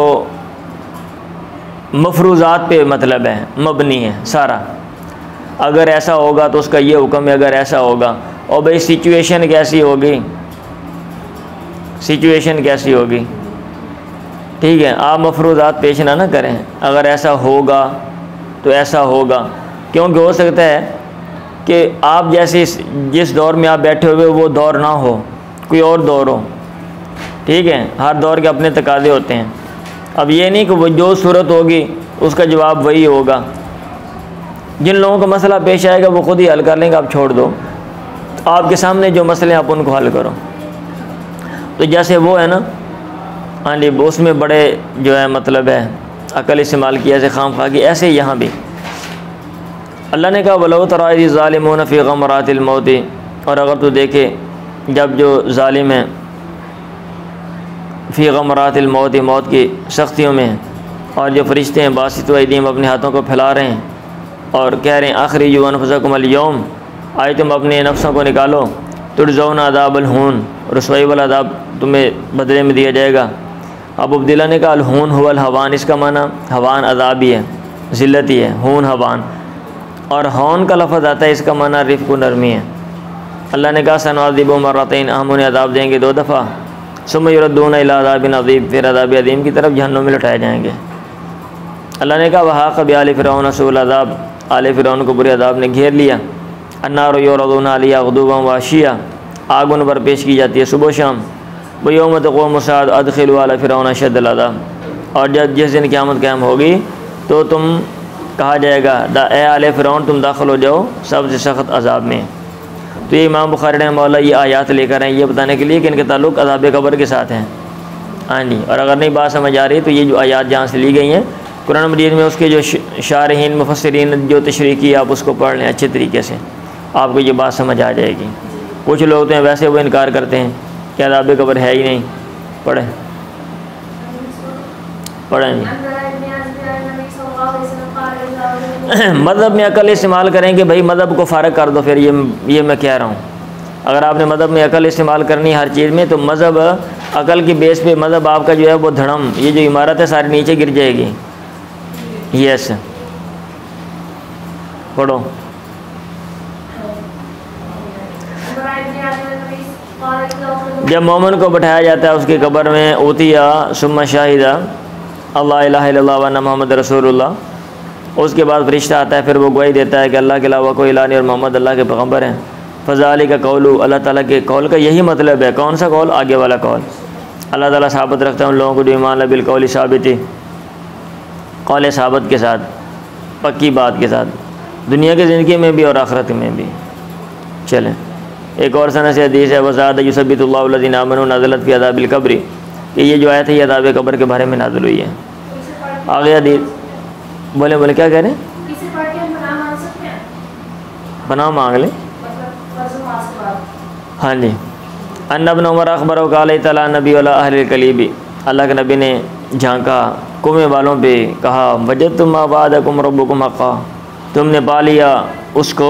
मफरूज़ात पे मतलब है, मबनी है सारा। अगर ऐसा होगा तो उसका ये हुक्म है, अगर ऐसा होगा, और भाई सिचुएशन कैसी होगी, सिचुएशन कैसी होगी? ठीक है, आप मफरूज़ात पेश ना करें, अगर ऐसा होगा तो ऐसा होगा, क्योंकि हो सकता है कि आप जैसे जिस दौर में आप बैठे हुए वो दौर ना हो, कोई और दौर हो। ठीक है, हर दौर के अपने तकाज़े होते हैं। अब ये नहीं कि वो जो सूरत होगी उसका जवाब वही होगा। जिन लोगों को मसला पेश आएगा वो खुद ही हल कर लेंगे, आप छोड़ दो। आपके सामने जो मसले आप उनको हल करो। तो जैसे वो है ना, हाँ जी, उसमें बड़े जो है मतलब है अकल इस्तेमाल किया ऐसे खाम खा की, ऐसे यहाँ भी अल्लाह ने कहा वलो तरा इज़ ज़ालिमून फ़ी ग़मरातिल मौत, और अगर तू देखे जब जो ज़ालिम हैं फ़ी ग़मरातिल मौत, मौत की सख्तियों में, और जो फरिश्ते हैं बासितु अयदीहिम अपने हाथों को फैला रहे हैं और कह रहे हैं अख़रिजू अनफुसकुम अल-यौम, आए तुम अपने नफ्सों को निकालो, तुरज़ौना अज़ाबल हून, रसवाई वाला अज़ाब तुम्हें बदले में दिया जाएगा। अब अब्दुल्ला ने कहा अल-हून हुवल हवान, इसका माना हवान अज़ाब ही है, ज़िल्लत ही है, हून हवान। और हौन का लफ्ज़ आता है, इसका माना रिफ़्क़ व नरमी है। अल्लाह ने कहा सनअज़िबुहुम मर्रतैन, हम उन्हें अज़ाब देंगे 2 दफ़ा, सुम्मा युरद्दूना इला अज़ाबिन अज़ीम, फिर अज़ाब अज़ीम की तरफ जहन्नुम में लौटाए जाएंगे। अल्लाह ने कहा वहाक़ बिआल फ़िरऔन सूअल अज़ाब, आले फ़िरऔन को बुरे अज़ाब ने घेर लिया। अन्नारु युरदूना अलैहा गुदुव्वन व अशिय्या, आग उन पर पेश की जाती है सुबह शाम। व यौम तक़ूमु अस्साअत अदख़िलू आला फ़िरऔन अशद्दल अज़ाब, और जब जिस दिन क़यामत क़ायम होगी तो तुम कहा जाएगा ए आले फ़िरऔन तुम दाखिल हो जाओ सबसे सख्त अज़ाब में। तो ये इमाम बुखारी रहमहुल्लाह ये आयात लेकर आए ये बताने के लिए कि इनके ताल्लुक़ अज़ाब कब्र के साथ हैं। हाँ जी, और अगर नहीं बात समझ आ रही तो ये जो आयात जहाँ से ली गई हैं कुरान मजीद में, उसके जो शारहीन मुफस्सिरीन जो तशरीह की आप उसको पढ़ लें अच्छे तरीके से, आपको ये बात समझ आ जाएगी। कुछ लोग तो वैसे वो इनकार करते हैं कि अज़ाब कब्र है ही नहीं। पढ़ें मज़हब में अकल इस्तेमाल करें कि भाई मज़हब को फ़ारग कर दो, फिर ये मैं कह रहा हूँ। अगर आपने मज़हब में अकल इस्तेमाल करनी है हर चीज़ में, तो मज़हब अकल की बेस पे मज़हब आपका जो है वो धड़म, ये जो इमारत है सारी नीचे गिर जाएगी। यस, पढ़ो। जब मोमिन को बैठाया जाता है उसकी कब्र में, उतिया सुम्मा शाहिदा अल्ला इलाहा इल्लल्लाह व अन्ना मुहम्मद रसूलुल्लाह, उसके बाद फरिश्ता आता है, फिर वो गवाही देता है कि अल्लाह के अलावा कोई इलाह नहीं और मोहम्मद अल्लाह के पैगम्बर हैं। फ़ज़ालिक कौलु, अल्लाह ताला के कौल का यही मतलब है। कौन सा कौल? आगे वाला कौल। अल्लाह ताला साबित रखता है उन लोगों को जो ईमान ला बिल कौल साबित, कौल साबित के साथ, पक्की बात के साथ, दुनिया की ज़िंदगी में भी और आखिरत में भी। चलें, एक और सनद से हदीस है वज़ाद युसब्बितुल्लाहु लज़ीना आमनू नज़लत फ़ी अज़ाबिल क़ब्र, कि ये जो आयत है ये अज़ाब कब्र के बारे में नाज़िल हुई है। आगे हदीस, बोले बोले क्या कह रहे हैं? पनाह मांग लें। हाँ जी, अन्ना इब्न उमर अख़बरहु क़ाल तला नबी अला अहलिल कलीबी, अल्लाह के नबी ने झांका कुएं वालों पे, कहा वजदतुम मा वाअदकुम रब्बुकुम हक़्क़ा, तुमने पा लिया उसको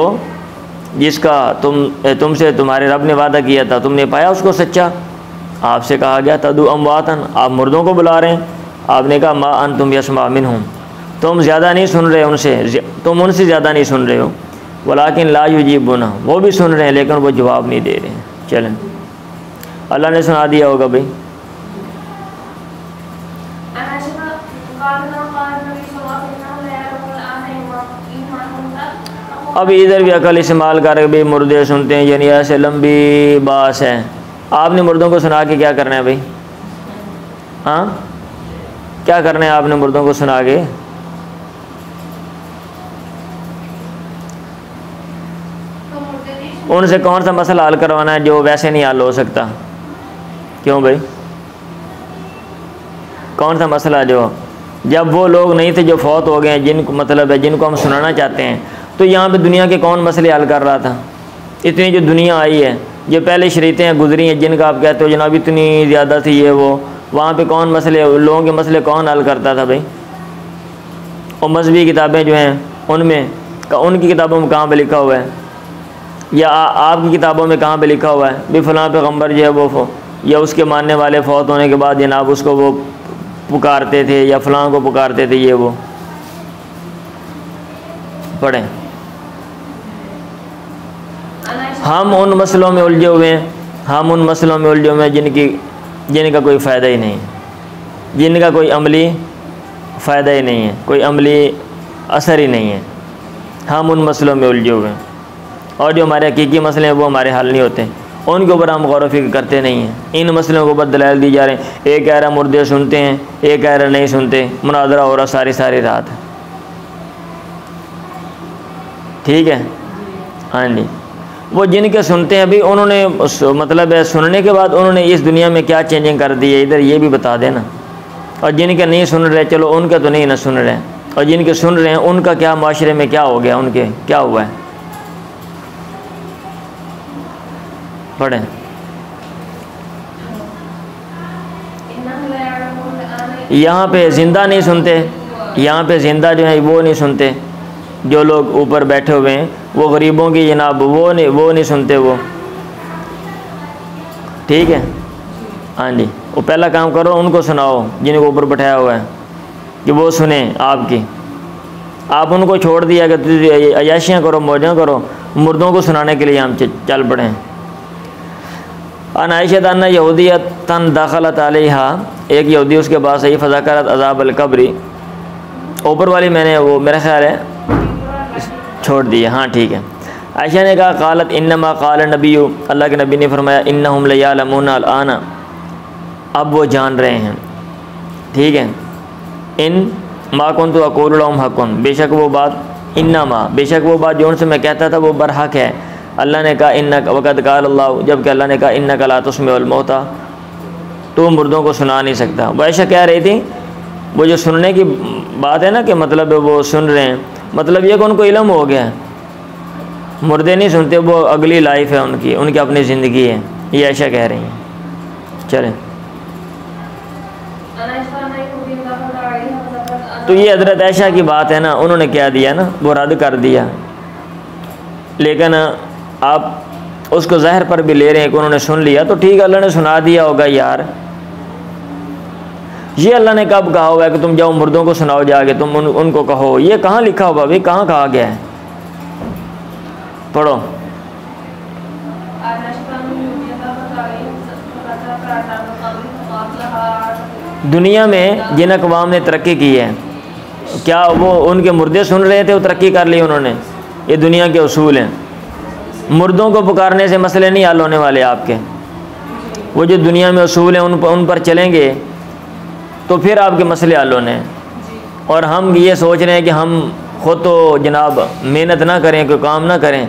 जिसका तुमसे तुम्हारे रब ने वादा किया था, तुमने पाया उसको सच्चा। आपसे कहा गया तदु अमवातन, आप मुर्दों को बुला रहे हैं। आपने कहा मा अंतुम यस्मा मिनहुम, तुम ज़्यादा नहीं सुन रहे उनसे, तुम उनसे ज़्यादा नहीं सुन रहे हो। वलाकिन ला युजीबुना, वो भी सुन रहे हैं लेकिन वो जवाब नहीं दे रहे हैं। चलें, अल्लाह ने सुना दिया होगा भाई। अब इधर भी अकल इस्तेमाल कर भाई मुर्दे सुनते हैं, यानी ऐसे लंबी बात है। आपने मुर्दों को सुना के क्या करना है भाई? हाँ, क्या करना है आपने मुर्दों को सुना के? उनसे कौन सा मसला हल करवाना है जो वैसे नहीं हल हो सकता? क्यों भाई? कौन सा मसला जो जब वो लोग नहीं थे जो फौत हो गए हैं, जिनको मतलब है जिनको हम सुनाना चाहते हैं, तो यहाँ पे दुनिया के कौन मसले हल कर रहा था? इतनी जो दुनिया आई है, जो पहले शरीतें गुजरी हैं जिनका आप कहते हो जनाब इतनी ज़्यादा थी ये वो, वहाँ पे कौन मसले, लोगों के मसले कौन हल करता था भाई? और मजहबी किताबें जो हैं उनमें, उनकी किताबों में कहाँ पे लिखा हुआ है, या आपकी किताबों में कहाँ पे लिखा हुआ है भी फ़लाँ पैगम्बर जो है वो या उसके मानने वाले फौत होने के बाद जनाब उसको वो पुकारते थे या फ़लाँ को पुकारते थे, ये वो पढ़ें। हम उन मसलों में उलझे हुए हैं, हम उन मसलों में उलझे हुए हैं जिनका कोई फ़ायदा ही नहीं है, जिनका कोई अमली फ़ायदा ही नहीं है, कोई अमली असर ही नहीं है। हम उन मसलों में उलझे हुए हैं, और जो हमारे हकीकी मसले हैं वो हमारे हल नहीं होते, उनके ऊपर हम गौर व फिक्र करते नहीं हैं। इन मसलों के ऊपर दलाइल दी जा रहे हैं, एक कह रहा मुर्दे सुनते हैं, एक कह रहा नहीं सुनते, मुनाजरा हो रहा सारी रात। ठीक है, हाँ जी। वो जिनके सुनते हैं भी उन्होंने मतलब है सुनने के बाद उन्होंने इस दुनिया में क्या चेंजिंग कर दी है इधर ये भी बता देना। और जिनके नहीं सुन रहे चलो उनका तो नहीं ना सुन रहे, और जिनके सुन रहे हैं उनका क्या माशरे में क्या हो गया, उनके क्या हुआ है, पढ़ें। यहाँ पे ज़िंदा नहीं सुनते, यहाँ पे ज़िंदा जो है वो नहीं सुनते, जो लोग ऊपर बैठे हुए हैं वो गरीबों की जनाब वो नहीं सुनते वो। ठीक है, हाँ जी। वो पहला काम करो उनको सुनाओ जिनको ऊपर बैठाया हुआ है कि वो सुने आपकी। आप उनको छोड़ दिया कि तुझे अयाशियाँ करो मौजा करो, मुर्दों को सुनाने के लिए हम चल पड़े। अनाइशा अन्ना यहूदियत तन दाखलत अलैहा, एक यहूदी उसके पास आई फ़ज़करत अज़ाब अल-क़ब्री, ऊपर वाली मैंने वो मेरा ख्याल है छोड़ दिया, हाँ ठीक है। आयशा ने कहा क़ालत इन्नमा क़ाल नबी, अल्लाह के नबी ने फरमाया इन्नहुम लयअलमून अल-आना, अब वो जान रहे हैं। ठीक है, इन मा कुन्तु अक़ूलु लहुम हक़्क़ुन, बेशक वो बात, इन्नमा बेशक वो बात जो उनसे मैं कहता था वो बरहक है। अल्लाह ने कहा इन्नक वक़द क़ाल अल्लाह, जबकि अल्लाह ने कहा इन्नका ला तुस्मिउल मौता, तो मुर्दों को सुना नहीं सकता। वो आयशा कह रही थी वो जो सुनने की बात है ना कि मतलब वो सुन रहे हैं, मतलब ये कि उनको इल्म हो गया है, मुर्दे नहीं सुनते, वो अगली लाइफ है उनकी, उनकी अपनी ज़िंदगी है, ये आयशा कह रही हैं। चलें, तो ये हज़रत आयशा की बात है ना, उन्होंने क्या दिया ना वो रद्द कर दिया, लेकिन आप उसको ज़हर पर भी ले रहे हैं कि उन्होंने सुन लिया, तो ठीक है अल्लाह ने सुना दिया होगा यार। ये अल्लाह ने कब कहा हुआ है कि तुम जाओ मुर्दों को सुनाओ जाके, तुम उनको कहो, ये कहाँ लिखा हुआ भाई, कहाँ कहा गया है? पढ़ो। दुनिया में जिन अक़वाम ने तरक्की की है, क्या वो उनके मुर्दे सुन रहे थे, वो तरक्की कर ली उन्होंने? ये दुनिया के उसूल हैं। मुर्दों को पुकारने से मसले नहीं हल होने वाले आपके, वो जो दुनिया में उसूल हैं उन पर चलेंगे तो फिर आपके मसले हल होने हैं। और हम ये सोच रहे हैं कि हम ख़ुद तो जनाब मेहनत ना करें, कोई काम ना करें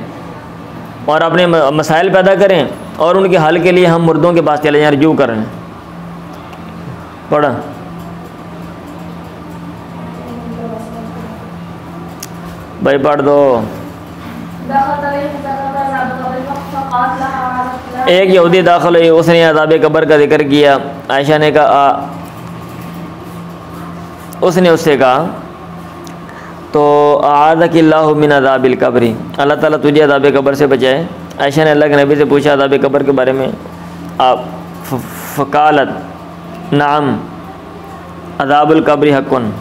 और अपने मसाइल पैदा करें, और उनके हल के लिए हम मुर्दों के पास चले जाएं, रजू करें। पढ़ा भाई, पढ़ दो। एक यहूदी दाखिल हुई, उसने अज़ाब कब्र का जिक्र किया। आयशा ने कहा, उसने उससे कहा तो आज़किल्लाहु मिन अज़ाबिल कब्री, अल्लाह ताला तुझे अज़ाब कब्र से बचाए। आयशा ने अल्लाह के नबी से पूछा अज़ाब कब्र के बारे में, आप फ़क़ालत नाम अज़ाबुल कब्री हक़्क़ुन,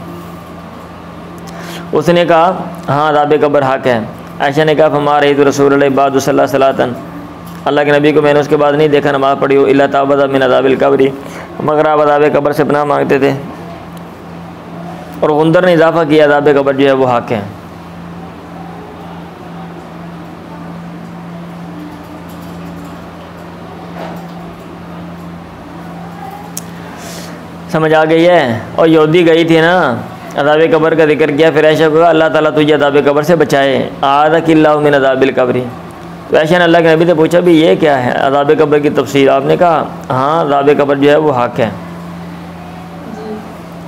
उसने कहा हाँ अज़ाब कब्र हक़ है। आयशा ने कहा फमा रअयतु रसूलल्लाह बअद सल्लल्लाहु सलातन, अल्लाह के नबी को मैंने उसके बाद नहीं देखा नमाज़ पढ़ी हो, इल्ला ताबदा मिन अज़ाबिल कब्री, मगर आप अज़ाब कब्र से पनाह मांगते थे। और गुंदर ने इजाफ़ा किया अज़ाब कब्र जो है वो हक़ है। समझ आ गई है। और यहूदी गई थी ना, अज़ाब कब्र का जिक्र किया, फिर ऐशा को कहा अल्लाह ताला तुझे अज़ाब कब्र से बचाए, आज़ाकिल्लाहु मिन अज़ाबिल कब्र। तो ऐशा ने अल्लाह के नबी से पूछा भी ये क्या है अज़ाब कब्र की तफसीर। आपने कहा हाँ अज़ाब कब्र जो है वो हक़ है,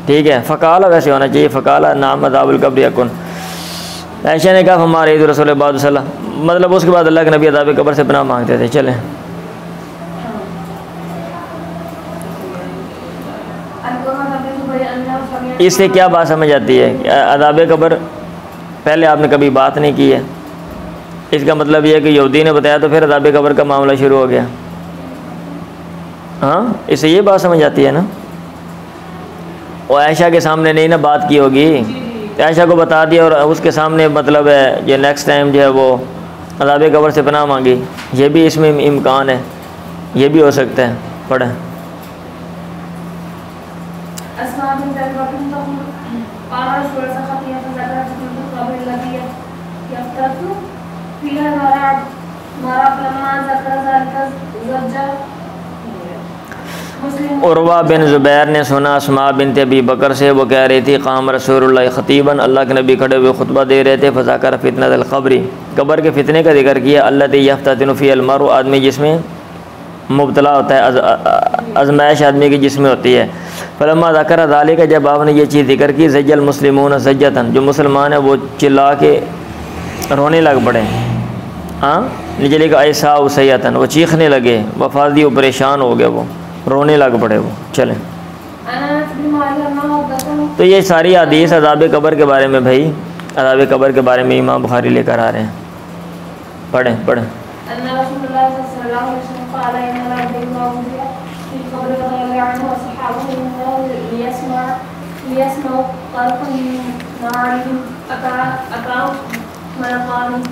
ठीक है। फ़काला वैसे होना चाहिए, फ़काला नाम अज़ाबुल कब्र यकुन। ऐशा ने कहा हमारे रसूल बाद सल्लल्लाहु, मतलब उसके बाद अल्लाह के नबी अज़ाब कब्र से पनाह मांगते थे। चलें इससे क्या बात समझ आती है? अज़ाब कब्र पहले आपने कभी बात नहीं की है, इसका मतलब ये है कि यहूदी ने बताया तो फिर अज़ाब कब्र का मामला शुरू हो गया। हाँ, इससे ये बात समझ आती है ना। और आयशा के सामने नहीं ना बात की होगी, आयशा को बता दिया और उसके सामने मतलब है ये नेक्स्ट टाइम जो है वो अज़ाब कब्र से पनाह मांगी, ये भी इसमें इम्कान है, ये भी हो सकता है। पढ़ें उर्वा बिन ज़ुबैर ने सुना अस्मा बिनत अबी बकर से, वो कह रही थी क़ाम रसूलुल्लाह ख़तीबन, अल्लाह के नबी खड़े हुए खुतबा दे रहे थे। फ़ज़ाकर फ़ितनतल क़ब्र, कब्र के फ़ितने का जिक्र किया। अल्लती यफ़्ततिनु फ़ीहल मरअ, आदमी जिसमें मुब्तला होता है, आज़माइश आदमी की जिसमें होती है। फलम्मा ज़करा ज़ालिका, जब आपने ये चीज़ जिक्र की, ज़ज्जल मुस्लिमून ज़ज्जतन, जो मुसलमान है वो चिल्ला के रोने लग पड़े। हाँ, निजले का ऐसा उसैतन, वो चीखने लगे, वफादी वो परेशान हो गए, वो रोने लग पड़े वो। चलें तो ये सारी हदीस अज़ाब कब्र के बारे में, भाई अज़ाब कब्र के बारे में इमाम बुखारी लेकर आ रहे हैं। पढ़ें पढ़ें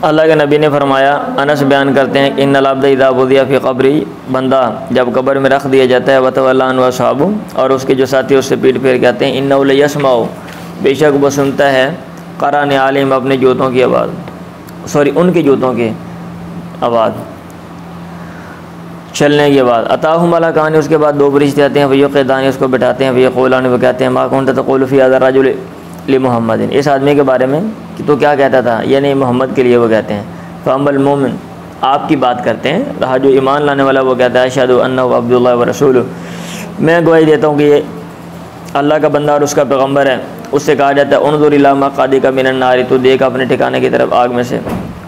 अल्लाह के नबी ने फरमाया, अनस बयान करते हैं कि इन्नल अब्द इज़ा वुज़िया फ़ी क़ब्री, बंदा जब कब्र में रख दिया जाता है, वतवल्ला अन्हु अस्हाबु, और उसके जो साथी उससे पीठ फेर कहते हैं, इन्नहु लयस्माउ, बेशक वो सुनता है, क़रान आलिम, अपने जूतों की आवाज़, सॉरी उनके जूतों की आवाज़, चलने के बाद। अताहु मलकानी, उसके बाद दो फरिश्ते आते हैं, वयुक़िदानी, उसको बिठाते हैं, वयक़ूलानी, वो कहते हैं, मा कुन्त तक़ूलु फ़ी हाज़ा रजुल लि मुहम्मदिन, इस आदमी के बारे में कि तो क्या कहता था, यानी मोहम्मद के लिए वो कहते हैं। फ़अम्मल मोमिन, आपकी बात करते हैं, रहा जो ईमान लाने वाला वो कहता है, अशहदु अन्नहु अब्दुल्लाह व रसूलुहु, मैं गवाही देता हूँ कि ये अल्लाह का बंदा और उसका पैगम्बर है। उससे कहा जाता है, उन्ज़ुर इला मक़ादिका मिनन नार, तू देख अपने ठिकाने की तरफ आग में से।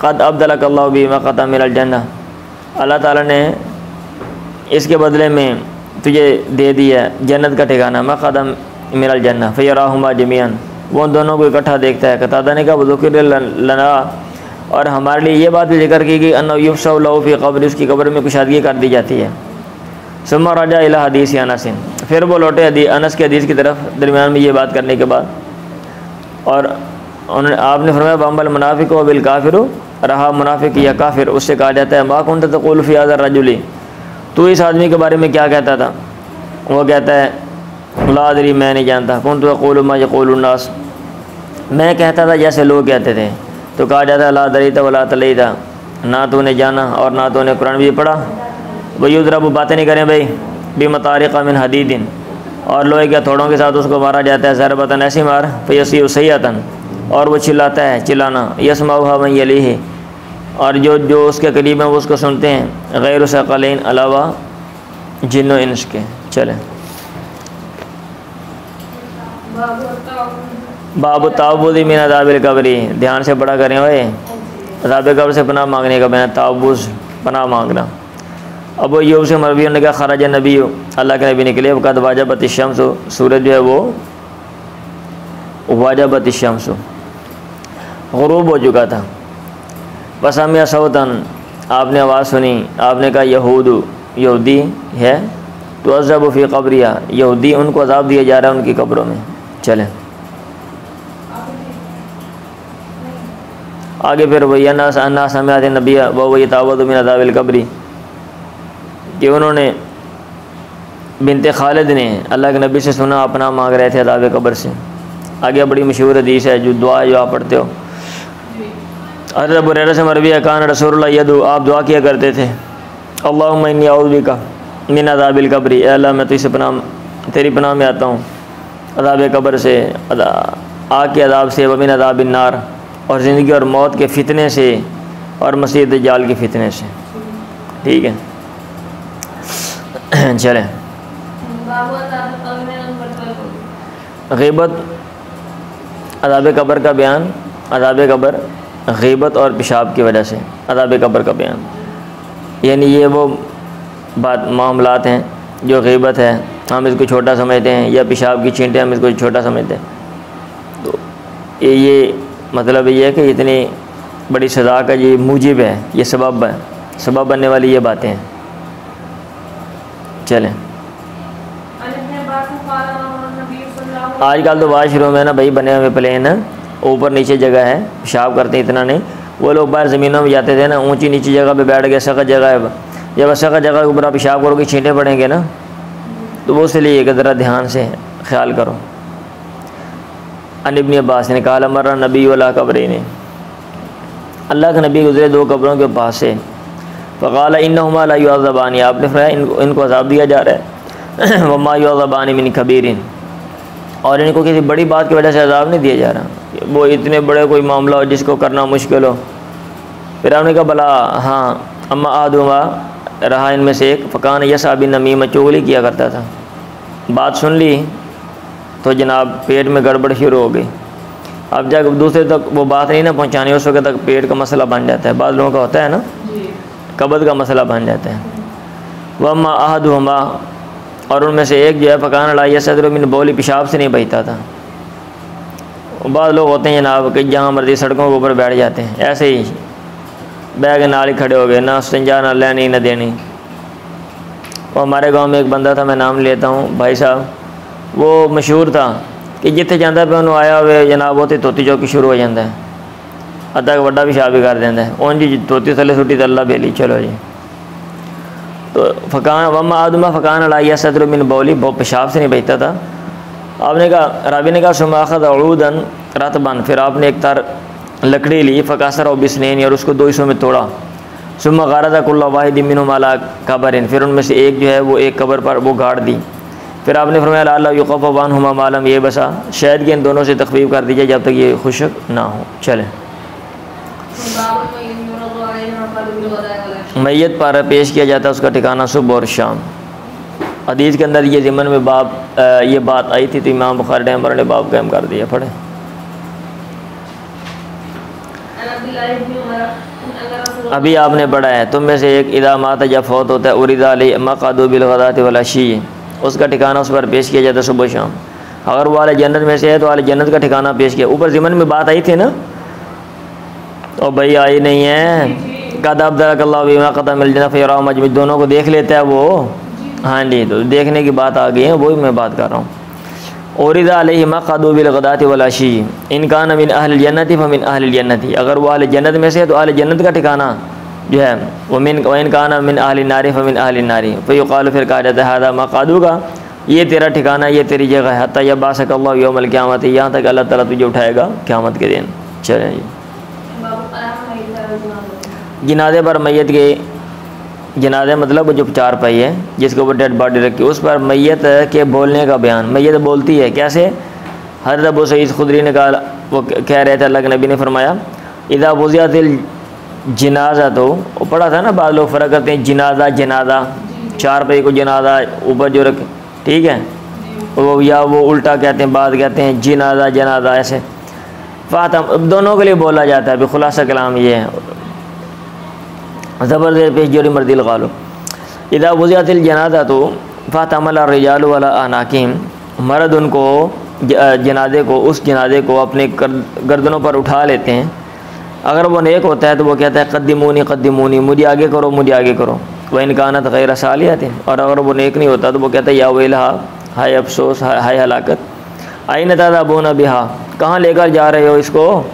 क़द अब्दलकल्लाहु बिही मक़अदम मिनल जन्नह, अल्लाह ताला ने इसके बदले में तुझे दे दिया जन्नत का ठिकाना, मक़अदम मिनल जन्नह फ़यराहुमा जमीअन, वो उन दोनों को इकट्ठा देखता है। कतादा ने कहा वज़ुकिर लना, और हमारे लिए ये बात भी जिक्र की कि अन्नहु युफ़्सहु लहु फ़ी क़ब्र, उसकी कब्र में कुशादगी कर दी जाती है। सुम्मा रजा इला हदीस अनस, फिर वो लौटे अनस के हदीस की तरफ, दरमियान में ये बात करने के बाद। और उन्होंने आपने फरमाया बम्बल मुनाफिक व बिल काफिर, रहा मुनाफिक या काफिर, उससे कहा जाता है मा कुन्त तक़ूलु फ़ी हाज़ा रजुली, तू इस आदमी के बारे में क्या कहता था? वो कहता है ला अदरी, मैं नहीं जानता। कुन्तु अक़ूलु मा यक़ूलुन नास, मैं कहता था जैसे लोग कहते थे। तो कहा जाता है ला दरीता वला तलईता, ना तूने जाना और ना तूने कुरान भी पढ़ा। वही उधर वो बातें नहीं करें भाई, बिमतारिक़ा मिन हदीदिन, और लोहे के हथौड़ों के साथ उसको मारा जाता है, ज़रबतन ऐसी मार, फ़यसीउ सय्यतन, और वो चिल्लाता है चिल्लाना, यसमाउहा मन यलीहि, और जो उसके करीब हैं वो उसको सुनते हैं, गैर सकलैन, अलावा जिन्नो इंस के। चलें बाबु तावुज़ मिन अज़ाबिल कब्र, ध्यान से पढ़ा करें भाई, अज़ाब कब्र से पनाह मांगने का बयान, तावुज़ पनाह मांगना। अब वो यूब से मरवी ने कहा खरज नबी, अल्लाह के नबी निकले, वक़द वाजबत शम्स, सूरज जो है वो वाजबत शम्स, ग़ुरूब हो चुका था। वसमिया सौतन, आपने आवाज़ सुनी, आपने कहा यहूद, यहूदी है, तो अज़ब फ़ी क़ब्रिया, यहूदी उनको अज़ाब दिया जा रहा है उनकी कब्रों में। चलें आगे, फिर वही अन्ना समिअत नबी व यतावज़ु मिन अज़ाबिल कब्र, कि उन्होंने बिनते खालिद ने अल्लाह के नबी से सुना, अपना मांग रहे थे अज़ाब कब्र से। आगे बड़ी मशहूर हदीस है, जो दुआ जो आप पढ़ते हो, हज़रत अबू हुरैरा से मरवी है, कान रसूलुल्लाह यदू, आप दुआ किया करते थे, अल्लाहुम्मा इन्नी अऊज़ु बिका मिन अज़ाबिल कब्र, अल्लाह मैं तुझसे पनाह तेरी पनाह में आता हूँ अज़ाब कब्र से, आग के अज़ाब से, वमिन अज़ाब अन्नार, और ज़िंदगी और मौत के फ़ितने से, और मसीह दज्जाल के फ़ितने से। ठीक है, चलें। ग़ीबत, अज़ाब कब्र का बयान, अज़ाब कब्र, ग़ीबत और पेशाब की वजह से अज़ाब कब्र का बयान, यानी ये वो बात मामलात हैं जो ग़ीबत है हम इसको छोटा समझते हैं, या पेशाब की छींटें हम इसको छोटा समझते हैं। तो ये मतलब ये है कि इतनी बड़ी सज़ा का ये मूजिब है, ये सबब है, सबब बनने वाली ये बातें हैं। चलें, आजकल तो वाशरूम में ना भाई बने हुए प्लेन है, ऊपर नीचे जगह है, पेशाब करते हैं इतना नहीं। वो लोग बाहर ज़मीनों में जाते थे ना, ऊंची नीची जगह पे बैठ गए, सख्त जगह है, जब सख्त जगह के ऊपर आप पेशाब करोगे छींटे पड़ेंगे ना, तो वो इसलिए कि ज़रा ध्यान से ख्याल करो। अन इब्न अब्बास ने कहा मर्रा नबी वाला कब्रे ने, अल्लाह के नबी गुजरे दो कब्रों के पास से, फ़क़ाल इन्नहुमा ला युअज़्ज़बानी, आपने फरमाया इनको अज़ाब दिया जा रहा है, वमा युअज़्ज़बानी मिन कबीरिन, और इनको किसी बड़ी बात की वजह से अज़ाब नहीं दिया जा रहा, वो इतने बड़े कोई मामला हो जिसको करना मुश्किल हो। फिर आपने कहा भला हाँ, अम्मा आदुमा, रहा इनमें से एक, फ़कान यसा बिन नमीम, चुगली किया करता था, बात सुन ली तो जनाब पेट में गड़बड़ शुरू हो गई। अब जब दूसरे तक वो बात नहीं ना पहुँचानी, उस वक्त तक पेट का मसला बन जाता है, बाद लोगों का होता है ना, कब्ज़ का मसला बन जाता है। वह अम्मा अहदुमा, और उनमें से एक जो है फ़कान ला सदर मिन बौली, पेशाब से नहीं बचता था। बाद लोग होते हैं जनाब कि जहाँ मर्जी सड़कों के ऊपर बैठ जाते हैं, ऐसे ही बैग नाल ही खड़े हो गए, ना संजा ना लेनी ना देनी। और हमारे गांव में एक बंदा था, मैं नाम लेता हूँ, भाई साहब, वो मशहूर था कि जिथे जाता पे उन्होंने आया हुए जनाब वो धोती चौकी शुरू हो जाता है, अद्धा का वड्डा पेशाब भी कर देता है, उन जी धोती थले सुटी तो अल्लाह बेली, चलो जी। तो फ़कान वम्मा आदमा फ़कान अलाइया सदर मिन बौली, पेशाब से नहीं बचता था। आपने कहा, रावी ने कहा सुमाखद अऊदन रतबन, फिर आपने एक तार लकड़ी ली, फ़कासर और बिस्नैन, और उसको दो हिस्सों में तोड़ा। सुम्मा गारदा कुल्ला वाहिद मिनहुम अला कबरिन, फिर उनमें से एक जो है वो एक कब्र पर वो गाड़ दी। फिर आपने फरमाया अल्लाह युक़फ़्फ़ अन्हुमा मालम ये बसा, शायद कि इन दोनों से तख़फ़ीफ़ कर दीजिए जब तक ये खुशक ना हो। चलें, मैयत पर पेश किया जाता है उसका ठिकाना सुबह और शाम। हदीस के अंदर ये ज़िमन में ये बात आई थी, तो इमाम बुखारी रहमतुल्लाह ने बाब कायम कर दिया। पढ़े, अभी आपने पढ़ा है, तुम में से एक इदा माता जब फौत होता है उरिदा अलैहि मक़अदु बिल ग़दाति वल अशी, उसका ठिकाना उस पर पेश किया जाता है सुबह शाम। अगर वो आले जन्नत में से है तो आले जन्नत का ठिकाना पेश किया। ऊपर ज़िमन में बात आई थी ना, और भाई आई नहीं है, कद अब्दलकल्लाहु बिमा क़दम मिल जना फ़िरा मजमी, दोनों को देख लेता है वो। हाँ जी, तो देखने की बात आ गई है, वही मैं बात कर रहा हूँ। उरिदा अलैहि मक़अदु बिल ग़दाति वल अशी, इन कान मिन अहलिल जन्नति फ़मिन अहलिल जन्नति, अगर वो आले जन्नत में से है तो आले जन्नत का ठिकाना जो है वो इन कान मिन अहलिन नारि फ़मिन अहलिन नारि, फ़युक़ालु, फिर कहा जाता है हादा मक़अदुका, ये तेरा ठिकाना, ये तेरी जगह है, हत्ता यबअसकल्लाहु यौमल क़ियामत, यहाँ तक अल्लाह ताला तुझे उठाएगा क़यामत के दिन। चलें जी, जनाजे पर मैयत के, जनाजा मतलब जो चार पाई है जिसके ऊपर डेड बॉडी रखी, उस पर मैयत के बोलने का बयान। मैयत बोलती है कैसे? हज़रत अबू सईद खुदरी ने कहा, वो कह रहे थे अल्लाह के नबी ने फरमाया इदा वुज़िअतिल जनाजा, तो वो पढ़ा था ना, बाद लोग फ़र्क करते हैं जनाजा जनाजा, चार पाई को जनाजा ऊपर जो रखे, ठीक है, वो या वो उल्टा कहते हैं, बाद कहते हैं जनाजा जनाजा, ऐसे फातम दोनों के लिए बोला जाता है। अभी खुलासा कलाम ये है, ज़बरदस्त पेश जोरी मर्दी लगा लो। इदा वुज़िअतिल जनाजा तो फ़ातमल रिजालु अला अनाकिम, मर्द उनको जनाजे को, उस जनाजे को अपने गर्दनों पर उठा लेते हैं। अगर वो नेक होता है तो वो कहता है क़द्दिमूनी क़द्दिमूनी, मुझे आगे करो मुझे आगे करो। वह इनकानत गैर सालिहतिन, और अगर वो नेक नहीं होता तो वो कहता है या वैलहा, हाय अफसोस, हाय हलाकत। अयन तज़हबून बिहा, कहाँ लेकर जा रहे हो इसको?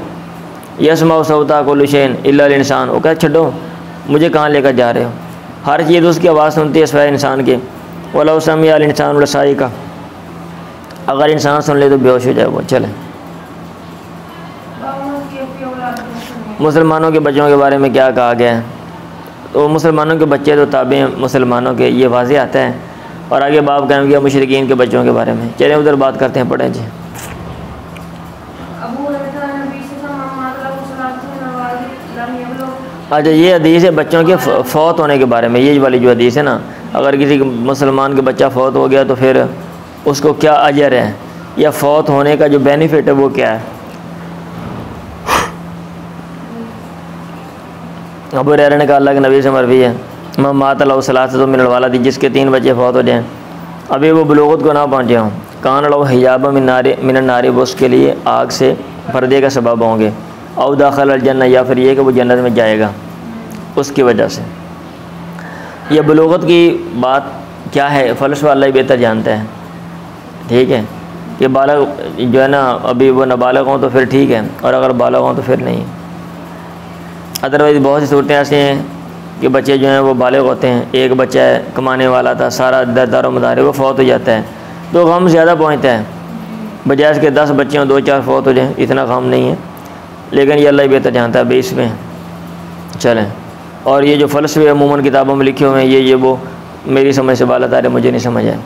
यस्माउ सौता कुल्लु शैइन इल्ला अल इंसान, वो कहता छड्डो मुझे कहाँ लेकर जा रहे हो, हर चीज़ उसकी आवाज़ सुनती है सिवाय इंसान के। वलौ समिअ अल इंसानु लसाइका, अगर इंसान सुन ले तो बेहोश हो जाए वो। चले, मुसलमानों के बच्चों के बारे में क्या कहा गया है? तो मुसलमानों के बच्चे तो ताबे मुसलमानों के, ये वाज़ेह आता है। और आगे बाब कायम किया मुशरिकीन के बच्चों के बारे में। चलें उधर बात करते हैं, पढ़ें जी। अच्छा, ये हदीस है बच्चों के फौत होने के बारे में। ये वाली जो हदीस है ना, अगर किसी मुसलमान के बच्चा फौत हो गया तो फिर उसको क्या अजर है, या फौत होने का जो बेनिफिट है वो क्या है। अबू हुरैरा ने कहा अल्लाह के नबी से मरवी है, तो मिनल वालिद, जिसके 3 बच्चे फौत हो जाएँ, अभी वो बलूगत को ना पहुँचे हों, कान लो हिजाब मिनन नारी, वो उसके लिए आग से पर्दे का सबब होंगे। औ दाखिल अल जन्नत, या फिर ये कि वो जन्नत में जाएगा उसकी वजह से। ये बलूगत की बात क्या है फ़लसफ़ा अल्लाह ही बेहतर जानता है, ठीक है। कि बालग जो है ना, अभी वो नाबालग हों तो फिर ठीक है, और अगर बालग हों तो फिर नहीं। अदरवाइज़ बहुत सी सूरतें ऐसी हैं कि बच्चे जो हैं वो बालिग होते हैं, एक बच्चा है कमाने वाला था, सारा दारो मदार वो फौत हो जाता है तो गम ज़्यादा पहुँचता है, बजाय इसके 10 बच्चे हों 2-4 फौत हो जाएँ, इतना गम नहीं है। लेकिन ये अल्लाह ही बेहतर जानता है 20 में। चलें, और ये जो फ़लसफ़े अमूमन किताबों में लिखे हुए हैं, ये वो मेरी समझ से बाला तार मुझे नहीं समझ है।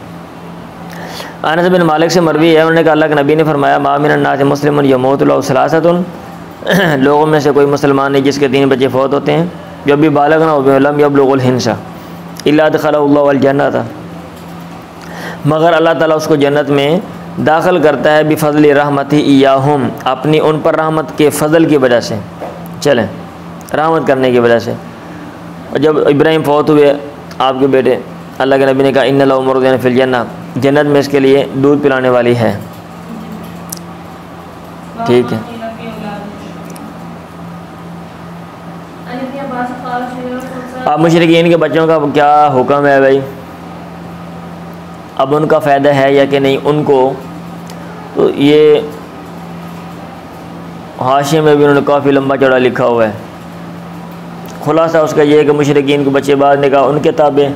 अनस बिन मालिक से मरवी है, उन्होंने कहा अल्लाह के नबी ने फरमाया मा मिनन नास मुस्लिमुन यमूतु लहु सलासतुन, लोगों में से कोई मुसलमान नहीं जिसके 3 बच्चे फौत होते हैं, जब भी बालग ना हो, लम यबलुगुल हिंसा इल्ला अदखलहु अल जन्नत, मगर अल्लाह ताला उसको जन्नत में दाखिल करता है बिफ़ज़्लि रहमति इय्याहुम, अपनी उन पर रहमत के फ़ज़ल की वजह से। चलें, रहमत करने की वजह से। और जब इब्राहिम फौत हुए आपके बेटे, अल्लाह के नबी ने कहा इन्ना लहु मुर्दिन फिल जन्नत, जन्नत में इसके लिए दूध पिलाने वाली है, ठीक है। अब मुशरिकीन के बच्चों का क्या हुक्म है भाई, अब उनका फ़ायदा है या कि नहीं उनको, तो ये हाशिए में भी उन्होंने काफ़ी लंबा चौड़ा लिखा हुआ है। खुलासा उसका ये है कि मुशरिकीन के बच्चे बाद ने कहा उनके ताबे,